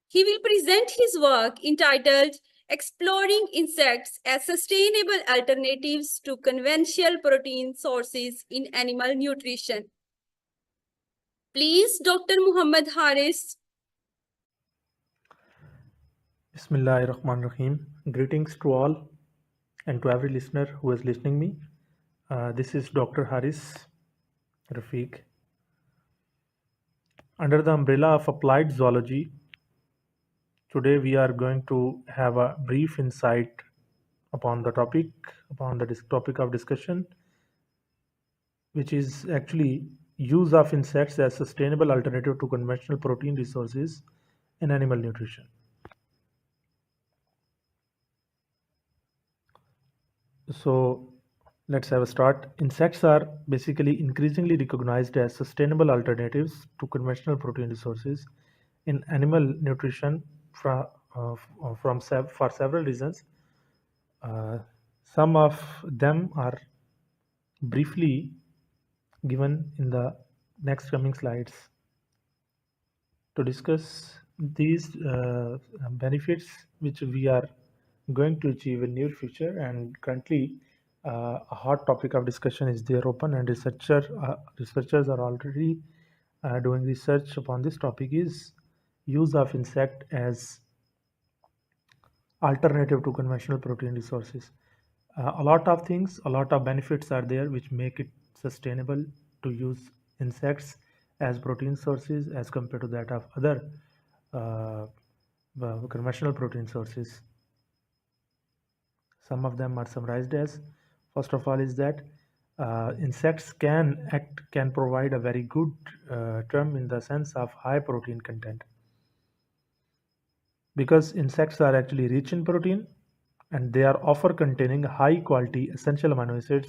He will present his work entitled Exploring Insects as Sustainable Alternatives to Conventional Protein Sources in Animal Nutrition. Please, Dr. Muhammad Haris. Bismillahirrahmanirrahim. Greetings to all and to every listener who is listening me. This is Dr. Haris Rafiq. Under the umbrella of applied zoology, today we are going to have a brief insight upon the topic of discussion, which is actually use of insects as sustainable alternative to conventional protein resources in animal nutrition. So let's have a start. Insects are basically increasingly recognized as sustainable alternatives to conventional protein resources in animal nutrition for several reasons. Some of them are briefly given in the next coming slides. To discuss these benefits which we are going to achieve in near future, and currently a hot topic of discussion is there open, and researchers are already doing research upon this topic, is use of insect as alternative to conventional protein resources. A lot of benefits are there which make it sustainable to use insects as protein sources as compared to that of other conventional protein sources. Some of them are summarized as, first of all, is that insects can provide a very good term in the sense of high protein content, because insects are actually rich in protein and they are often containing high quality essential amino acids.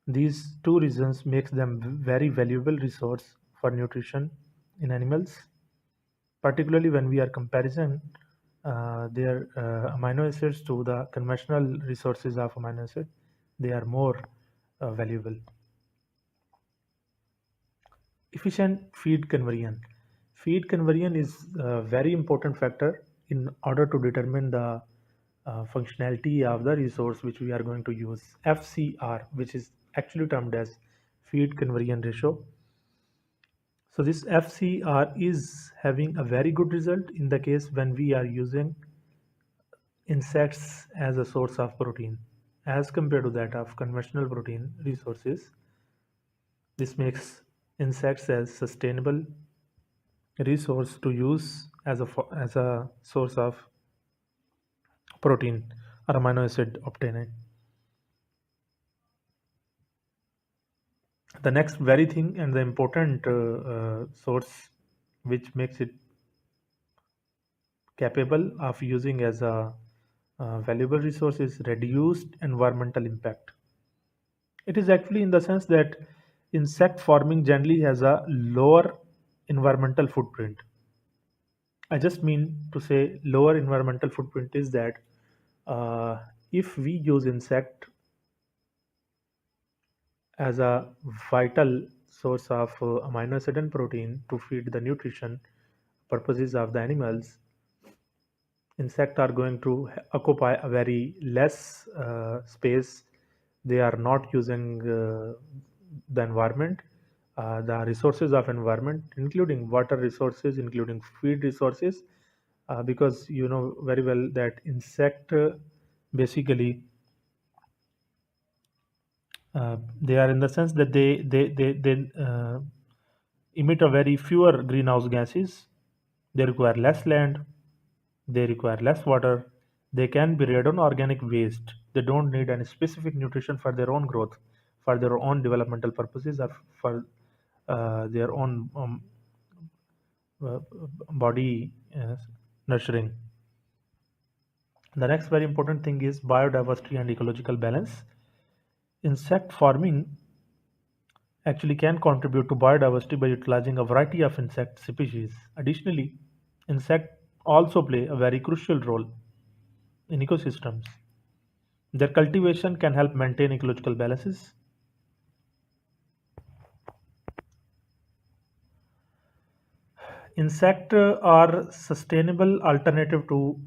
These two reasons makes them very valuable resource for nutrition in animals, particularly when we are comparison their amino acids to the conventional resources of amino acid. They are more valuable. Efficient feed conversion. Feed conversion is a very important factor in order to determine the functionality of the resource which we are going to use. FCR, which is actually termed as feed conversion ratio. So this FCR is having a very good result in the case when we are using insects as a source of protein as compared to that of conventional protein resources. This makes insects as sustainable resource to use as a source of protein or amino acid obtained. The next very thing and the important source which makes it capable of using as a valuable resource is reduced environmental impact. It is actually in the sense that insect farming generally has a lower environmental footprint. I just mean to say lower environmental footprint is that if we use insect as a vital source of amino acid and protein to feed the nutrition purposes of the animals, insects are going to occupy a very less space. They are not using the environment, the resources of environment, including water resources, including feed resources, because you know very well that insect basically they are in the sense that they emit a very fewer greenhouse gases. They require less land. They require less water. They can be reared on organic waste. They don't need any specific nutrition for their own growth, for their own developmental purposes, or for their own uh, body nurturing. The next very important thing is biodiversity and ecological balance. Insect farming actually can contribute to biodiversity by utilizing a variety of insect species. Additionally, insects also play a very crucial role in ecosystems. Their cultivation can help maintain ecological balances. Insects are sustainable alternative to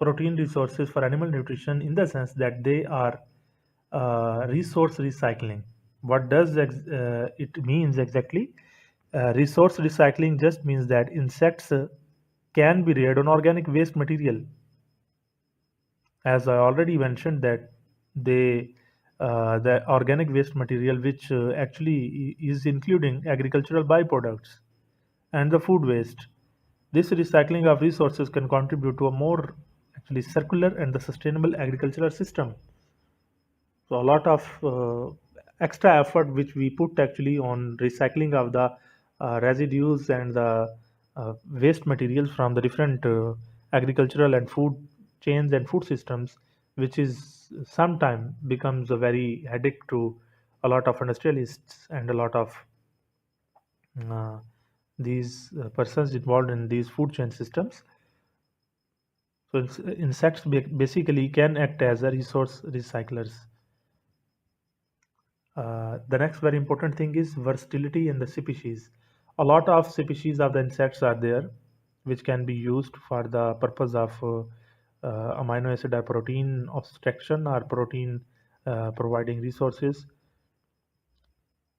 protein resources for animal nutrition in the sense that they are resource recycling. What does it means exactly? Resource recycling just means that insects can be reared on organic waste material. As I already mentioned that they the organic waste material which actually is including agricultural byproducts and the food waste. This recycling of resources can contribute to a more actually circular and the sustainable agricultural system. So a lot of extra effort which we put actually on recycling of the residues and the waste materials from the different agricultural and food chains and food systems, which is sometime becomes a very headache to a lot of industrialists and a lot of uh, these persons involved in these food chain systems. So insects basically can act as a resource recyclers. The next very important thing is versatility in the species. A lot of species of the insects are there, which can be used for the purpose of amino acid or protein extraction or protein providing resources.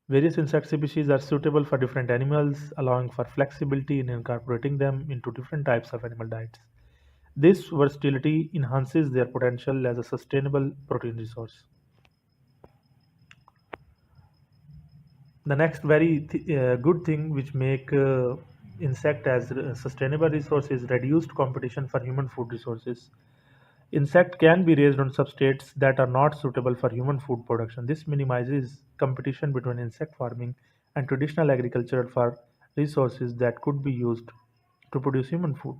Various insect species are suitable for different animals, allowing for flexibility in incorporating them into different types of animal diets. This versatility enhances their potential as a sustainable protein resource. The next very good thing which make insect as a sustainable resource is reduced competition for human food resources. Insect can be raised on substrates that are not suitable for human food production. This minimizes competition between insect farming and traditional agriculture for resources that could be used to produce human food.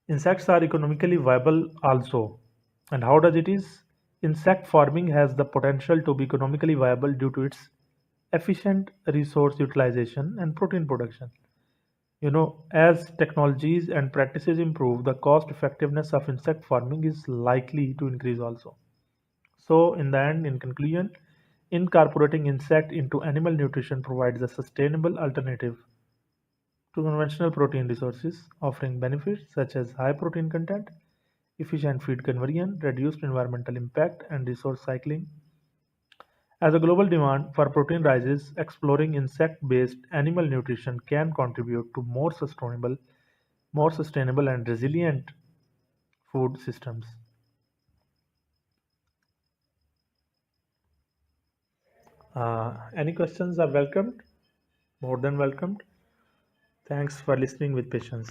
Insects are economically viable also. And how does it is? Insect farming has the potential to be economically viable due to its efficient resource utilization and protein production. You know, as technologies and practices improve, the cost effectiveness of insect farming is likely to increase also. So, in the end, in conclusion, Incorporating insect into animal nutrition provides a sustainable alternative to conventional protein resources, offering benefits such as high protein content, efficient feed conversion, reduced environmental impact, and resource cycling. As the global demand for protein rises, exploring insect-based animal nutrition can contribute to more sustainable and resilient food systems. Any questions are welcomed, more than welcomed. Thanks for listening with patience.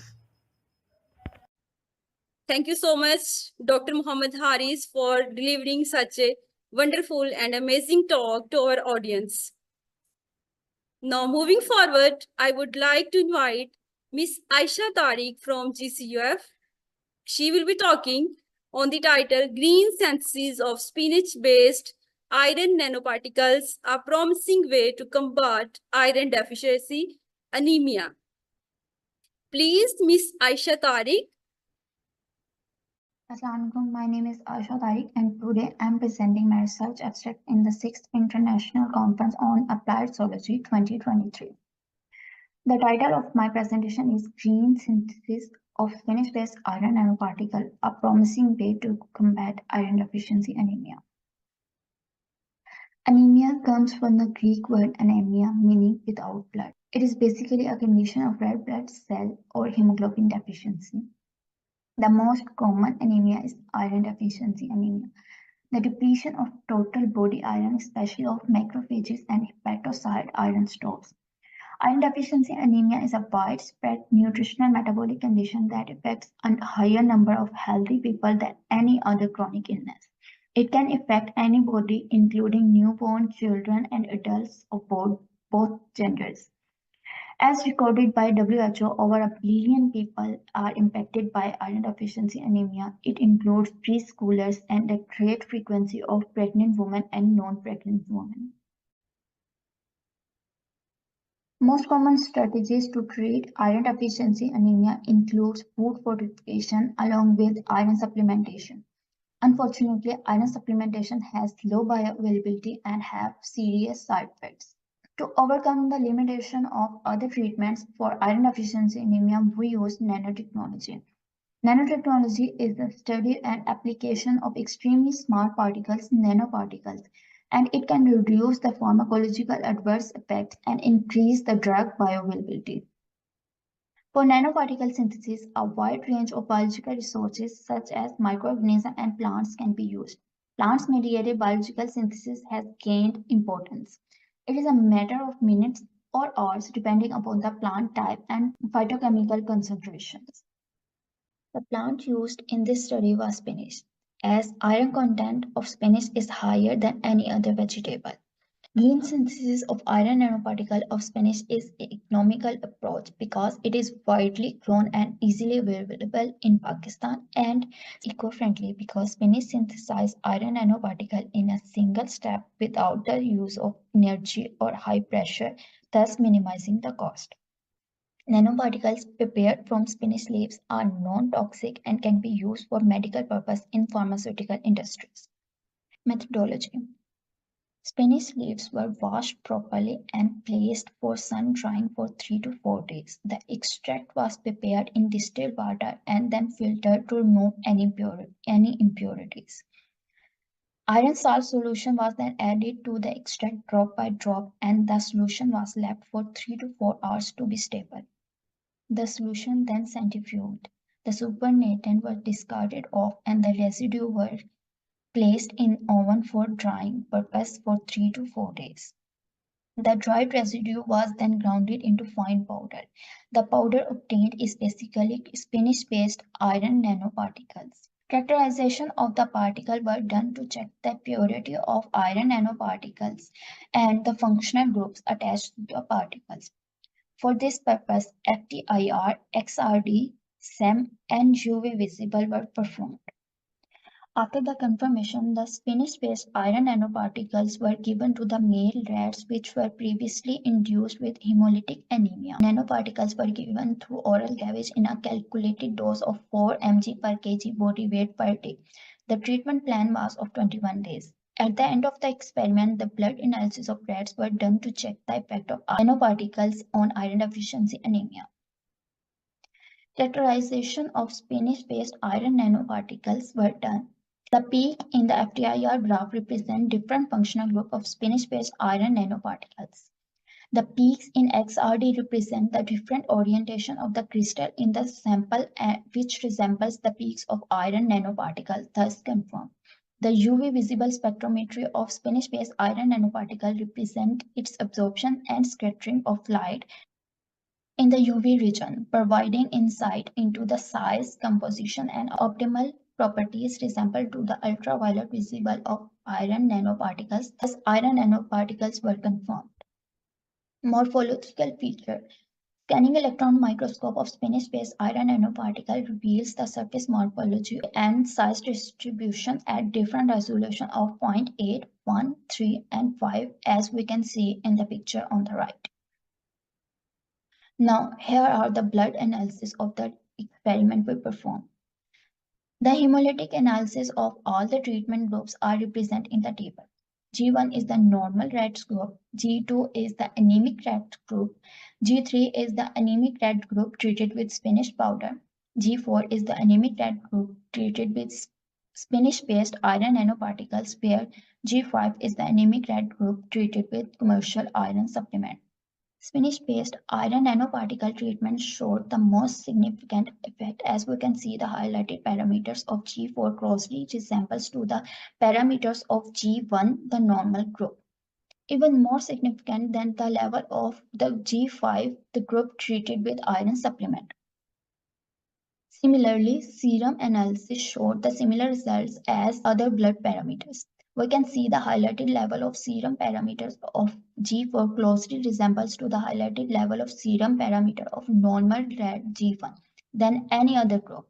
Thank you so much, Dr. Muhammad Haris, for delivering such a wonderful and amazing talk to our audience. Now, moving forward, I would like to invite Ms. Aisha Tariq from GCUF. She will be talking on the title Green Synthesis of Spinach-Based Iron Nanoparticles, a Promising Way to Combat Iron Deficiency Anemia. Please, Ms. Aisha Tariq. Assalamualaikum. My name is Aisha Tariq, and today I'm presenting my research abstract in the 6th International Conference on Applied Zoology 2023. The title of my presentation is Green Synthesis of Spinach-Based Iron Nanoparticle, a Promising Way to Combat Iron Deficiency Anemia. Anemia comes from the Greek word anemia, meaning without blood. It is basically a condition of red blood cell or hemoglobin deficiency. The most common anemia is iron deficiency anemia. The depletion of total body iron, especially of macrophages and hepatocyte iron stores. Iron deficiency anemia is a widespread nutritional metabolic condition that affects a higher number of healthy people than any other chronic illness. It can affect anybody, including newborn children and adults of both genders. As recorded by WHO, over 1 billion people are impacted by iron deficiency anemia. It includes preschoolers and a great frequency of pregnant women and non-pregnant women. Most common strategies to treat iron deficiency anemia includes food fortification along with iron supplementation. Unfortunately, iron supplementation has low bioavailability and have serious side effects. To overcome the limitation of other treatments for iron deficiency anemia, we use nanotechnology. Nanotechnology is the study and application of extremely small particles, nanoparticles, and it can reduce the pharmacological adverse effects and increase the drug bioavailability. For nanoparticle synthesis, a wide range of biological resources such as microorganisms and plants can be used. Plants-mediated biological synthesis has gained importance. It is a matter of minutes or hours depending upon the plant type and phytochemical concentrations. The plant used in this study was spinach, as iron content of spinach is higher than any other vegetable. Green synthesis of iron nanoparticle of spinach is an economical approach because it is widely grown and easily available in Pakistan, and eco-friendly because spinach synthesizes iron nanoparticle in a single step without the use of energy or high pressure, thus minimizing the cost. Nanoparticles prepared from spinach leaves are non-toxic and can be used for medical purpose in pharmaceutical industries. Methodology. Spinach leaves were washed properly and placed for sun drying for 3 to 4 days. The extract was prepared in distilled water and then filtered to remove any impurities. Iron salt solution was then added to the extract drop by drop, and the solution was left for 3 to 4 hours to be stable. The solution then centrifuged. The supernatant was discarded off and the residue were placed in oven for drying purpose for 3 to 4 days. The dried residue was then grounded into fine powder. The powder obtained is basically spinach-based iron nanoparticles. Characterization of the particle were done to check the purity of iron nanoparticles and the functional groups attached to the particles. For this purpose, FTIR, XRD, SEM, and UV visible were performed. After the confirmation, the spinach-based iron nanoparticles were given to the male rats which were previously induced with hemolytic anemia. Nanoparticles were given through oral lavage in a calculated dose of 4 mg per kg body weight per day. The treatment plan was of 21 days. At the end of the experiment, the blood analysis of rats were done to check the effect of nanoparticles on iron deficiency anemia. Characterization of Spanish-based iron nanoparticles were done. The peak in the FTIR graph represent different functional group of Spanish-based iron nanoparticles. The peaks in XRD represent the different orientation of the crystal in the sample which resembles the peaks of iron nanoparticles, thus confirmed. The UV visible spectrometry of Spanish-based iron nanoparticle represent its absorption and scattering of light in the UV region, providing insight into the size, composition, and optimal properties resemble to the ultraviolet visible of iron nanoparticles. Thus, iron nanoparticles were confirmed. Morphological feature. Scanning electron microscope of Spanish-based iron nanoparticle reveals the surface morphology and size distribution at different resolution of 0.8, 1, 3, and 5, as we can see in the picture on the right. Now, here are the blood analysis of the experiment we performed. The hemolytic analysis of all the treatment groups are represented in the table. G1 is the normal rats group, G2 is the anemic rat group, G3 is the anemic rat group treated with Spanish powder, G4 is the anemic rat group treated with Spanish-based iron nanoparticles, where G5 is the anemic rat group treated with commercial iron supplement. Spanish-based iron nanoparticle treatment showed the most significant effect, as we can see the highlighted parameters of G4 closely resembles to the parameters of G1, the normal group. Even more significant than the level of the G5, the group treated with iron supplement. Similarly, serum analysis showed the similar results as other blood parameters. We can see the highlighted level of serum parameters of G4 closely resembles to the highlighted level of serum parameter of normal rat G1 than any other group.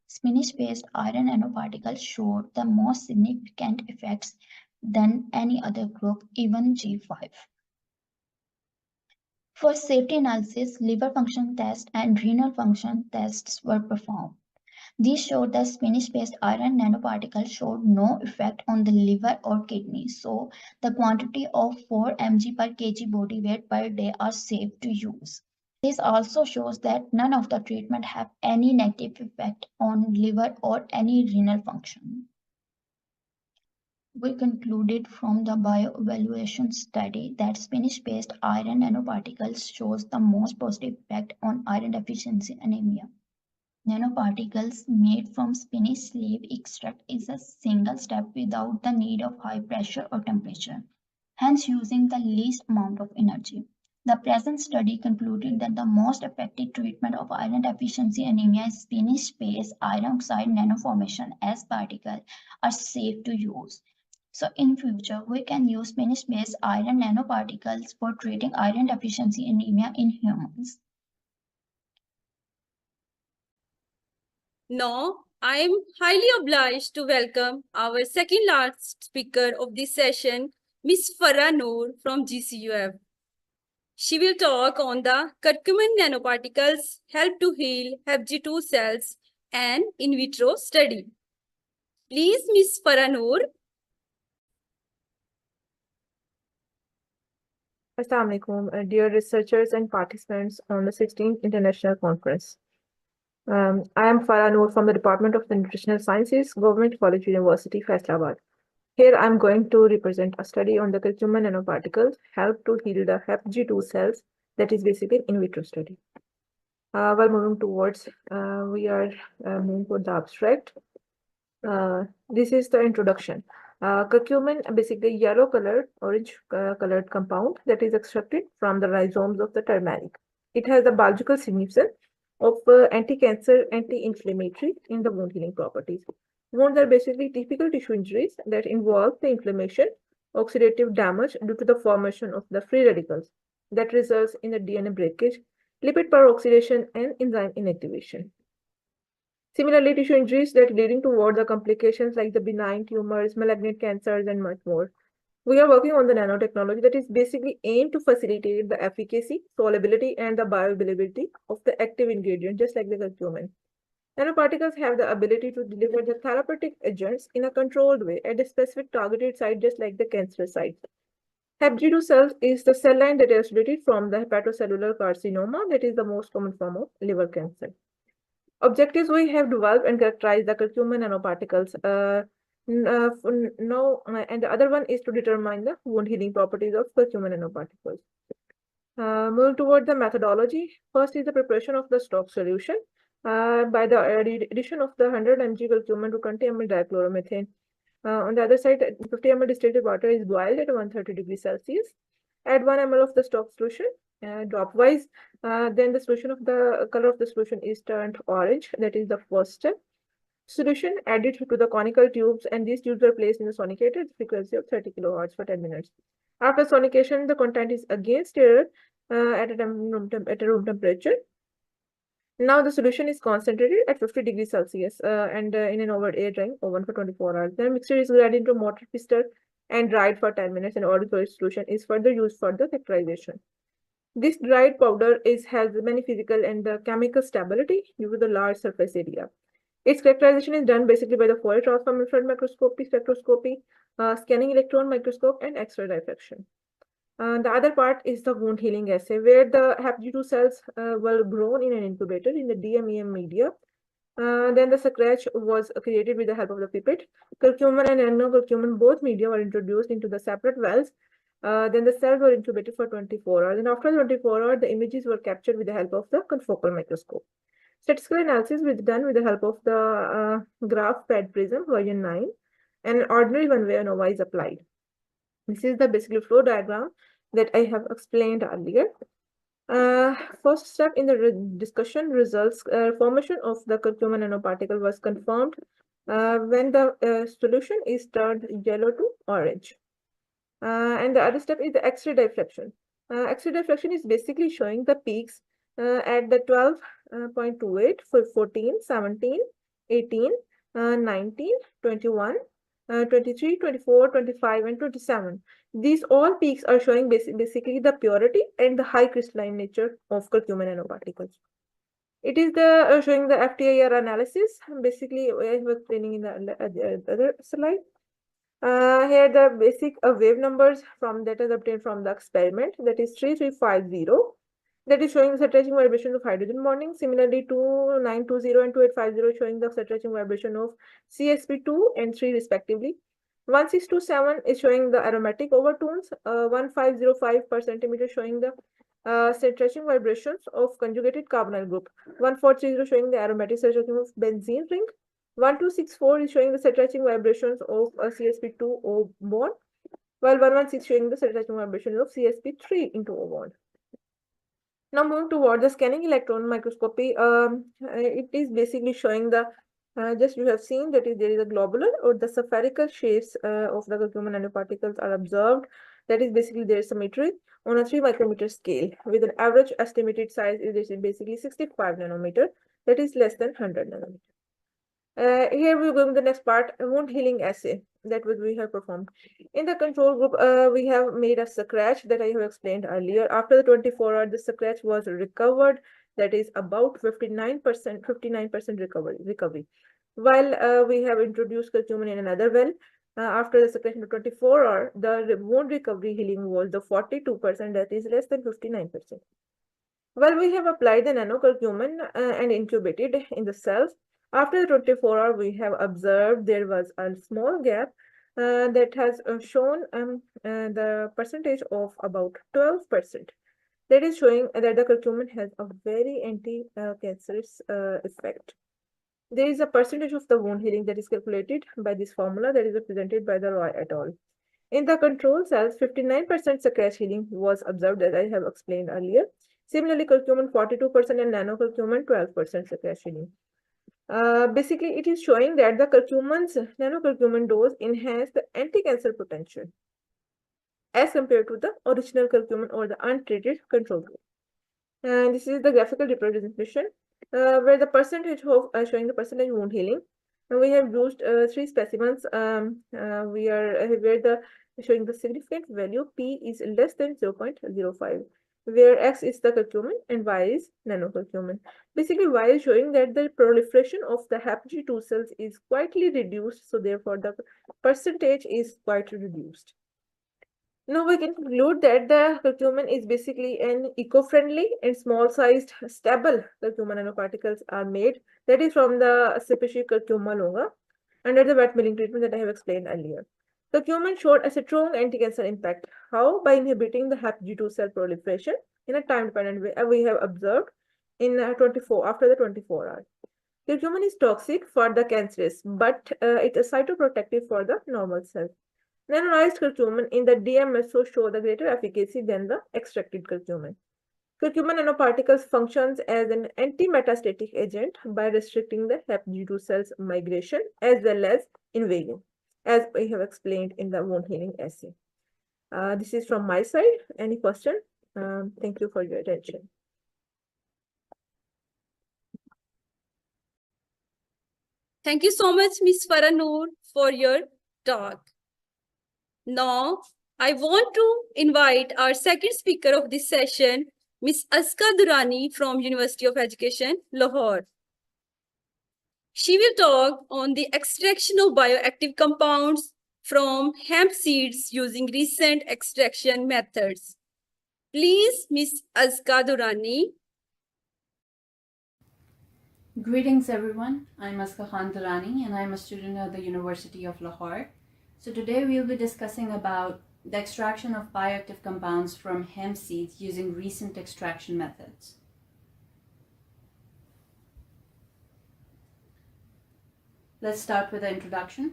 Spanish-based iron nanoparticles showed the most significant effects than any other group, even G5. For safety analysis, liver function tests and renal function tests were performed. These showed that Spanish-based iron nanoparticles showed no effect on the liver or kidney, so the quantity of 4 mg per kg body weight per day are safe to use. This also shows that none of the treatment have any negative effect on liver or any renal function. We concluded from the bioevaluation study that Spanish-based iron nanoparticles shows the most positive effect on iron deficiency anemia. Nanoparticles made from Spanish leaf extract is a single step without the need of high pressure or temperature, hence using the least amount of energy. The present study concluded that the most effective treatment of iron deficiency anemia is Spanish-based iron oxide nanoformation as particles are safe to use. So in future, we can use Spanish-based iron nanoparticles for treating iron deficiency anemia in humans. Now, I am highly obliged to welcome our second last speaker of this session, Ms. Farah Noor from GCUF. She will talk on the curcumin nanoparticles help to heal HepG2 cells and in vitro study. Please, Ms. Farah Noor. Assalamu alaikum, dear researchers and participants on the 16th International Conference. I am Farah Noor from the Department of the Nutritional Sciences, Government College University, Faisalabad. Here I am going to represent a study on the curcumin nanoparticles help to heal the HepG2 cells, that is basically in vitro study. While moving towards, we are moving for the abstract. This is the introduction. Curcumin, basically yellow colored, orange colored compound that is extracted from the rhizomes of the turmeric. It has the biological significance of anti-cancer, anti-inflammatory in the wound healing properties. Wounds are basically typical tissue injuries that involve the inflammation, oxidative damage due to the formation of the free radicals that results in the DNA breakage, lipid peroxidation, and enzyme inactivation. Similarly, tissue injuries that leading toward the complications like the benign tumors, malignant cancers, and much more. We are working on the nanotechnology that is basically aimed to facilitate the efficacy, solubility, and the bioavailability of the active ingredient, just like the curcumin. Nanoparticles have the ability to deliver the therapeutic agents in a controlled way at a specific targeted site, just like the cancer site. HepG2 cells is the cell line that is isolated from the hepatocellular carcinoma, that is the most common form of liver cancer. Objectives: we have developed and characterized the curcumin nanoparticles. And the other one is to determine the wound healing properties of curcumin nanoparticles. Moving toward the methodology, first is the preparation of the stock solution by the addition of the 100 mg curcumin to 20 ml dichloromethane. On the other side, 50 ml distilled water is boiled at 130 degrees Celsius. Add 1 ml of the stock solution dropwise. Then the solution of the color of the solution is turned orange. That is the first step. Solution added to the conical tubes, and these tubes are placed in the sonicated frequency of 30 kilohertz for 10 minutes. After sonication, the content is again stirred at a room temperature. Now the solution is concentrated at 50 degrees Celsius and in an over air drying oven for 24 hours. Then mixture is added into a mortar pestle and dried for 10 minutes, and oil solution is further used for the characterization. This dried powder has many physical and chemical stability due to the large surface area. Its characterization is done basically by the Fourier transform infrared microscopy, spectroscopy, scanning electron microscope, and X-ray diffraction. The other part is the wound healing assay, where the HepG2 cells were grown in an incubator in the DMEM media. Then the scratch was created with the help of the pipette. Curcumin and nanocurcumin, both media, were introduced into the separate wells. Then the cells were incubated for 24 hours. And after 24 hours, the images were captured with the help of the confocal microscope. Statistical analysis was done with the help of the graph pad prism version 9, and an ordinary one-way ANOVA is applied. This is the basically flow diagram that I have explained earlier. First step in the discussion results, formation of the curcumin nanoparticle was confirmed when the solution is turned yellow to orange. And the other step is the X-ray diffraction. X-ray diffraction is basically showing the peaks at the 12.28 for 14, 17, 18, 19, 21, 23, 24, 25, and 27. These all peaks are showing basically the purity and the high crystalline nature of curcumin nanoparticles. It is the showing the FTIR analysis. Basically, I was explaining in the other slide. Here the basic wave numbers that is obtained from the experiment, that is 3350. That is showing the stretching vibration of hydrogen bonding. Similarly, 2920 and 2850 showing the stretching vibration of CSP2 and 3 respectively. 1627 is showing the aromatic overtones. 1505 per centimeter showing the stretching vibrations of conjugated carbonyl group. 1430 showing the aromatic stretching of benzene ring. 1264 is showing the stretching vibrations of a CSP2O bond, while 116 showing the stretching vibrations of CSP3 into O bond. Now moving toward the scanning electron microscopy, it is basically showing the just you have seen that there is a globular or the spherical shapes of the curcumin nanoparticles are observed. That is basically their symmetry on a 3 micrometer scale with an average estimated size is basically 65 nanometer. That is less than 100 nanometer. Here we go to the next part, wound healing assay that we have performed. In the control group, we have made a scratch that I have explained earlier. After the 24 hours, the scratch was recovered. That is about 59% recovery. While we have introduced curcumin in another well, after the secretion of 24 hours, the wound recovery healing was the 42%, that is less than 59%. Well, we have applied the nanocurcumin and incubated in the cells. After the 24 hours, we have observed there was a small gap that has shown the percentage of about 12%. That is showing that the curcumin has a very anti-cancerous effect. There is a percentage of the wound healing that is calculated by this formula that is represented by the Roy et al. In the control cells, 59% scratch healing was observed, as I have explained earlier. Similarly, curcumin 42% and nanocurcumin 12% scratch healing. Basically, it is showing that the nanocurcumin dose enhance the anti-cancer potential as compared to the original curcumin or the untreated control group. And this is the graphical representation where the percentage of showing the percentage wound healing. And we have used 3 specimens. Where the showing the significant value P is less than 0.05. where X is the curcumin and Y is nanocurcumin. Basically, Y is showing that the proliferation of the HapG2 cells is quietly reduced, so therefore the percentage is quite reduced. Now we can conclude that the curcumin is basically an eco-friendly and small-sized stable curcumin nanoparticles are made, that is from the species Curcuma longa, under the wet milling treatment that I have explained earlier. Curcumin showed a strong anti-cancer impact. How? By inhibiting the HapG2 cell proliferation in a time-dependent way, we have observed in after the 24 hours. Curcumin is toxic for the cancerous, but it is cytoprotective for the normal cells. Nanolized curcumin in the DMSO show the greater efficacy than the extracted curcumin. Curcumin nanoparticles functions as an anti-metastatic agent by restricting the HapG2 cells migration as well as invasion, as we have explained in the wound healing assay. This is from my side. Any question? Thank you for your attention. Thank you so much, Ms. Farah Noor, for your talk. Now, I want to invite our second speaker of this session, Ms. Aska Durrani from University of Education, Lahore. She will talk on the extraction of bioactive compounds from hemp seeds using recent extraction methods. Please, Ms. Aska Durrani. Greetings everyone, I'm Aska Durrani and I'm a student at the University of Lahore. So today we'll be discussing about the extraction of bioactive compounds from hemp seeds using recent extraction methods. Let's start with the introduction.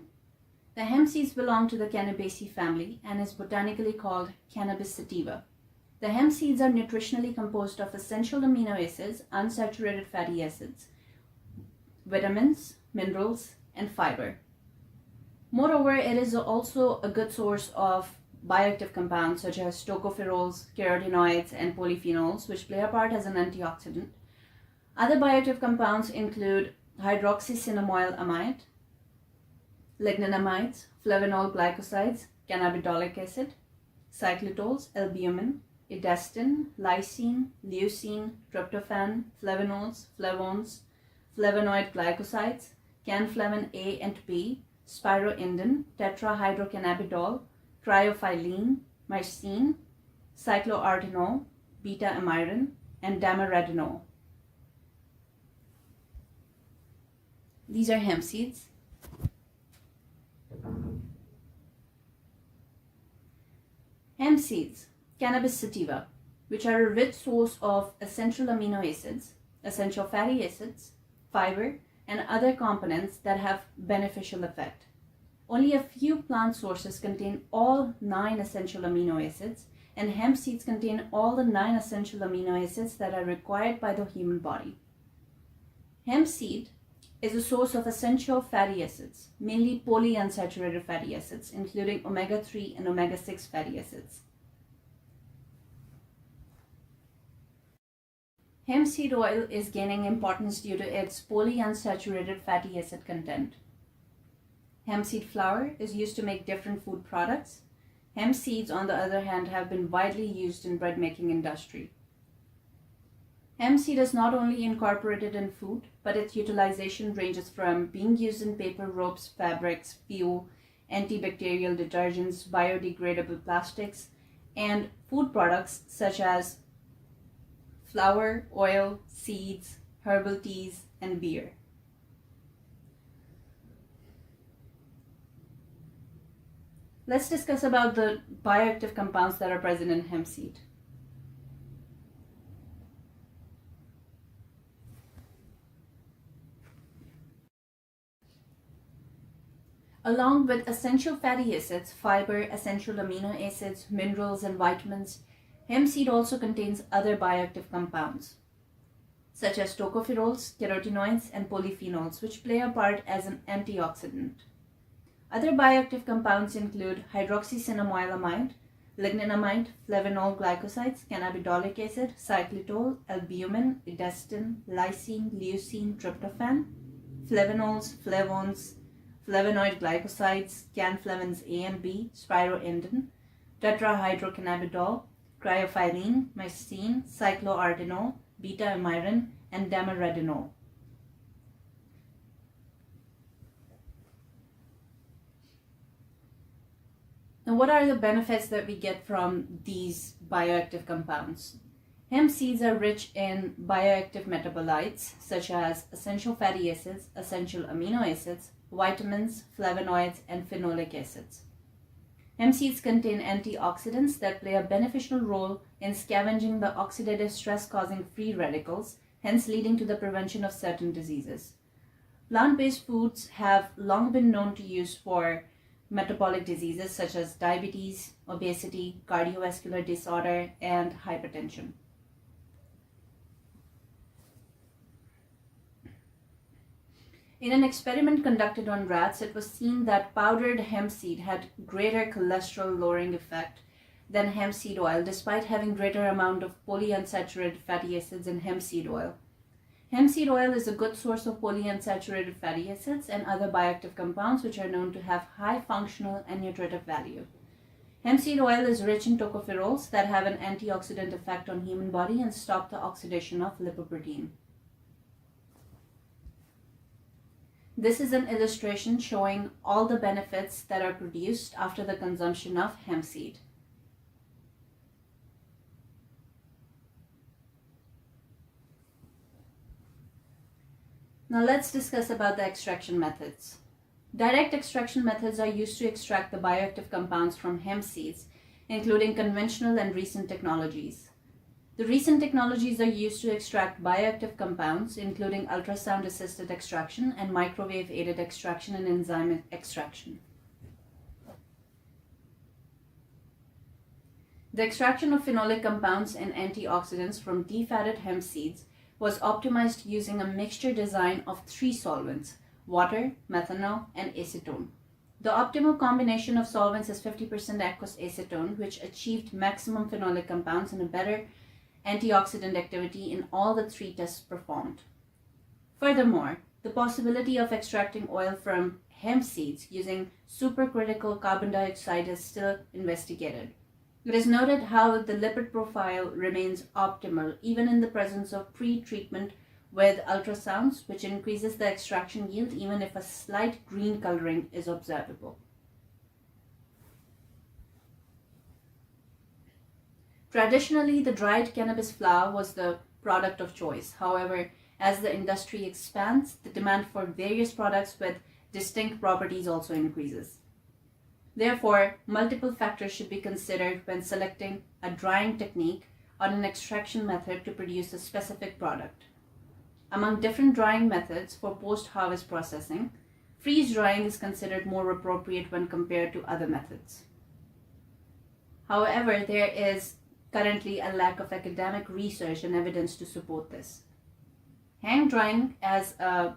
The hemp seeds belong to the Cannabaceae family and is botanically called Cannabis sativa. The hemp seeds are nutritionally composed of essential amino acids, unsaturated fatty acids, vitamins, minerals, and fiber. Moreover, it is also a good source of bioactive compounds such as tocopherols, carotenoids, and polyphenols, which play a part as an antioxidant. Other bioactive compounds include hydroxycinnamoyl-amide, lignanamides, flavanol glycosides, cannabidolic acid, cyclitols, albumin, edestin, lysine, leucine, tryptophan, flavanols, flavones, flavonoid glycosides, canflavin A and B, spiroindin, tetrahydrocannabidol, cryophyllene, myrcene, cycloartinol, beta-amirin, and damaretinol. These are hemp seeds. Hemp seeds, Cannabis sativa, which are a rich source of essential amino acids, essential fatty acids, fiber, and other components that have beneficial effect. Only a few plant sources contain all 9 essential amino acids, and hemp seeds contain all the 9 essential amino acids that are required by the human body. Hemp seed is a source of essential fatty acids, mainly polyunsaturated fatty acids, including omega-3 and omega-6 fatty acids. Hemp seed oil is gaining importance due to its polyunsaturated fatty acid content. Hemp seed flour is used to make different food products. Hemp seeds, on the other hand, have been widely used in bread making industry. Hemp seed is not only incorporated in food, but its utilization ranges from being used in paper, ropes, fabrics, fuel, antibacterial detergents, biodegradable plastics, and food products such as flour, oil, seeds, herbal teas, and beer. Let's discuss about the bioactive compounds that are present in hemp seed. Along with essential fatty acids, fiber, essential amino acids, minerals, and vitamins, hemp seed also contains other bioactive compounds, such as tocopherols, carotenoids, and polyphenols, which play a part as an antioxidant. Other bioactive compounds include hydroxycinnamoyl-amide, lignanamide, flavanol glycosides, cannabidolic acid, cyclitol, albumin, edestin, lysine, leucine, tryptophan, flavanols, flavones, flavonoid glycosides, canflavins A and B, spiroindin, tetrahydrocannabidol, cryophyllene, myrcene, cycloardenol, beta-amirin, and damaredenol. Now, what are the benefits that we get from these bioactive compounds? Hemp seeds are rich in bioactive metabolites such as essential fatty acids, essential amino acids, vitamins, flavonoids, and phenolic acids. Hemp seeds contain antioxidants that play a beneficial role in scavenging the oxidative stress-causing free radicals, hence leading to the prevention of certain diseases. Plant-based foods have long been known to use for metabolic diseases such as diabetes, obesity, cardiovascular disorder, and hypertension. In an experiment conducted on rats, it was seen that powdered hemp seed had greater cholesterol-lowering effect than hemp seed oil, despite having greater amount of polyunsaturated fatty acids in hemp seed oil. Hemp seed oil is a good source of polyunsaturated fatty acids and other bioactive compounds which are known to have high functional and nutritive value. Hemp seed oil is rich in tocopherols that have an antioxidant effect on human body and stop the oxidation of lipoprotein. This is an illustration showing all the benefits that are produced after the consumption of hemp seed. Now let's discuss about the extraction methods. Direct extraction methods are used to extract the bioactive compounds from hemp seeds, including conventional and recent technologies. The recent technologies are used to extract bioactive compounds, including ultrasound-assisted extraction and microwave-aided extraction and enzyme extraction. The extraction of phenolic compounds and antioxidants from defatted hemp seeds was optimized using a mixture design of 3 solvents: water, methanol, and acetone. The optimal combination of solvents is 50% aqueous acetone, which achieved maximum phenolic compounds and a better antioxidant activity in all the 3 tests performed. Furthermore, the possibility of extracting oil from hemp seeds using supercritical carbon dioxide is still investigated. It is noted how the lipid profile remains optimal even in the presence of pre-treatment with ultrasounds, which increases the extraction yield even if a slight green coloring is observable. Traditionally, the dried cannabis flower was the product of choice. However, as the industry expands, the demand for various products with distinct properties also increases. Therefore, multiple factors should be considered when selecting a drying technique or an extraction method to produce a specific product. Among different drying methods for post-harvest processing, freeze drying is considered more appropriate when compared to other methods. However, there is currently a lack of academic research and evidence to support this. Hang drying as a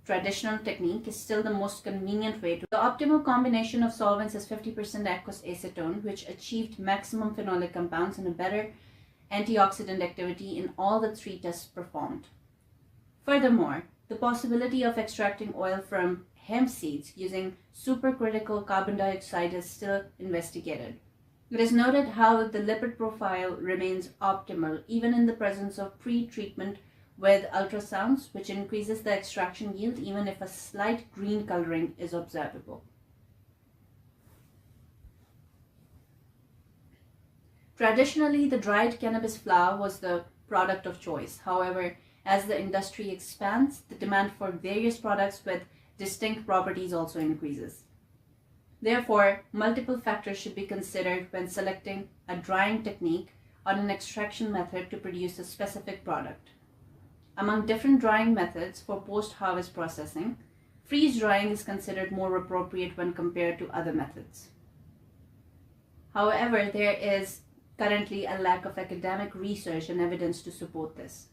traditional technique is still the most convenient way to. The optimal combination of solvents is 50% aqueous acetone, which achieved maximum phenolic compounds and a better antioxidant activity in all the 3 tests performed. Furthermore, the possibility of extracting oil from hemp seeds using supercritical carbon dioxide is still investigated. It is noted how the lipid profile remains optimal even in the presence of pre-treatment with ultrasounds, which increases the extraction yield even if a slight green coloring is observable. Traditionally, the dried cannabis flower was the product of choice. However, as the industry expands, the demand for various products with distinct properties also increases. Therefore, multiple factors should be considered when selecting a drying technique or an extraction method to produce a specific product. Among different drying methods for post-harvest processing, freeze drying is considered more appropriate when compared to other methods. However, there is currently a lack of academic research and evidence to support this.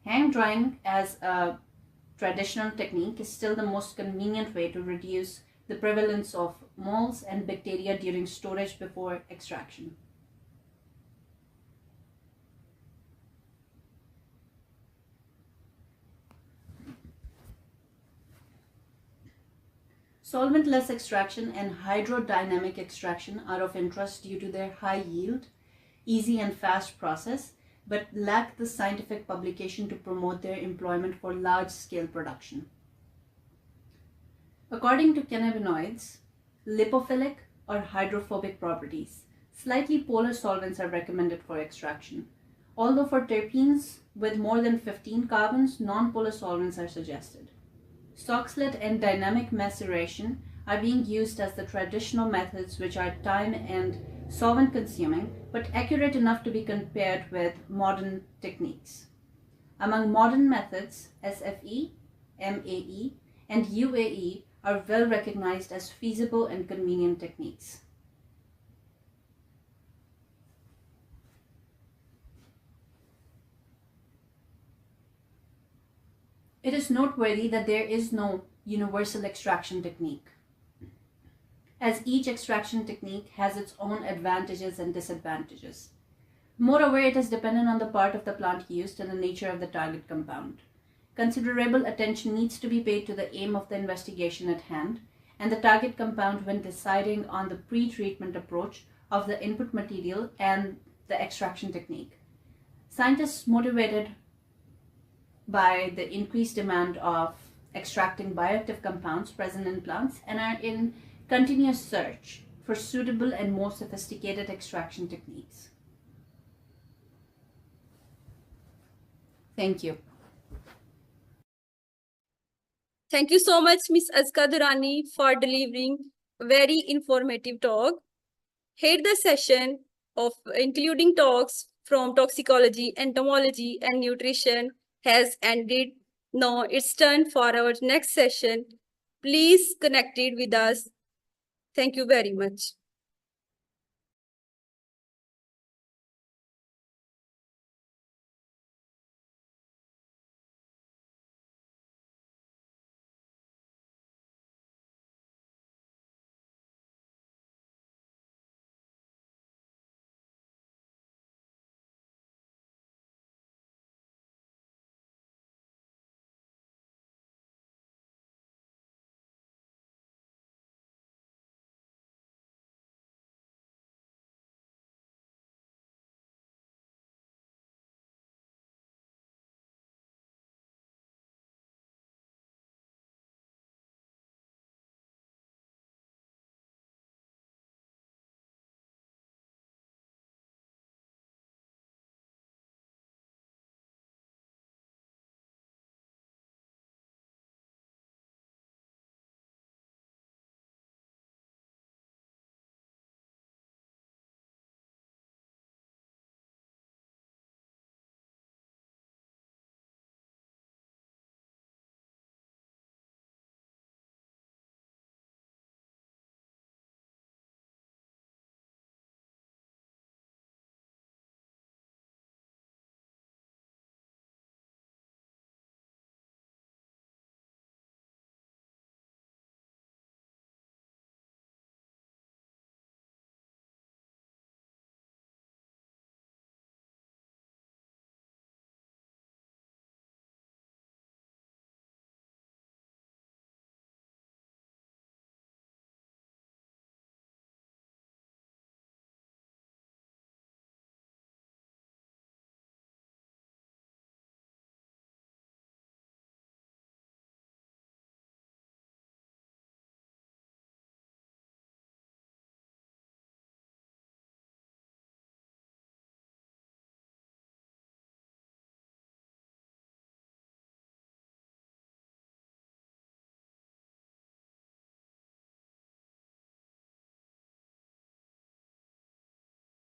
Hang drying as a traditional technique is still the most convenient way to reduce the prevalence of molds and bacteria during storage before extraction. Solventless extraction and hydrodynamic extraction are of interest due to their high yield, easy and fast process, but lack the scientific publication to promote their employment for large-scale production. According to cannabinoids, lipophilic or hydrophobic properties, slightly polar solvents are recommended for extraction. Although for terpenes with more than 15 carbons, non-polar solvents are suggested. Stock-slit and dynamic maceration are being used as the traditional methods, which are time and solvent consuming, but accurate enough to be compared with modern techniques. Among modern methods, SFE, MAE, and UAE are well recognized as feasible and convenient techniques. It is noteworthy that there is no universal extraction technique, as each extraction technique has its own advantages and disadvantages. Moreover, it is dependent on the part of the plant used and the nature of the target compound. Considerable attention needs to be paid to the aim of the investigation at hand and the target compound when deciding on the pre-treatment approach of the input material and the extraction technique. Scientists motivated by the increased demand of extracting bioactive compounds present in plants and are in continuous search for suitable and more sophisticated extraction techniques. Thank you. Thank you so much, Ms. Azka Durrani, for delivering a very informative talk. Here the session of including talks from toxicology, entomology, and nutrition has ended. Now it's turn for our next session. Please connect it with us. Thank you very much.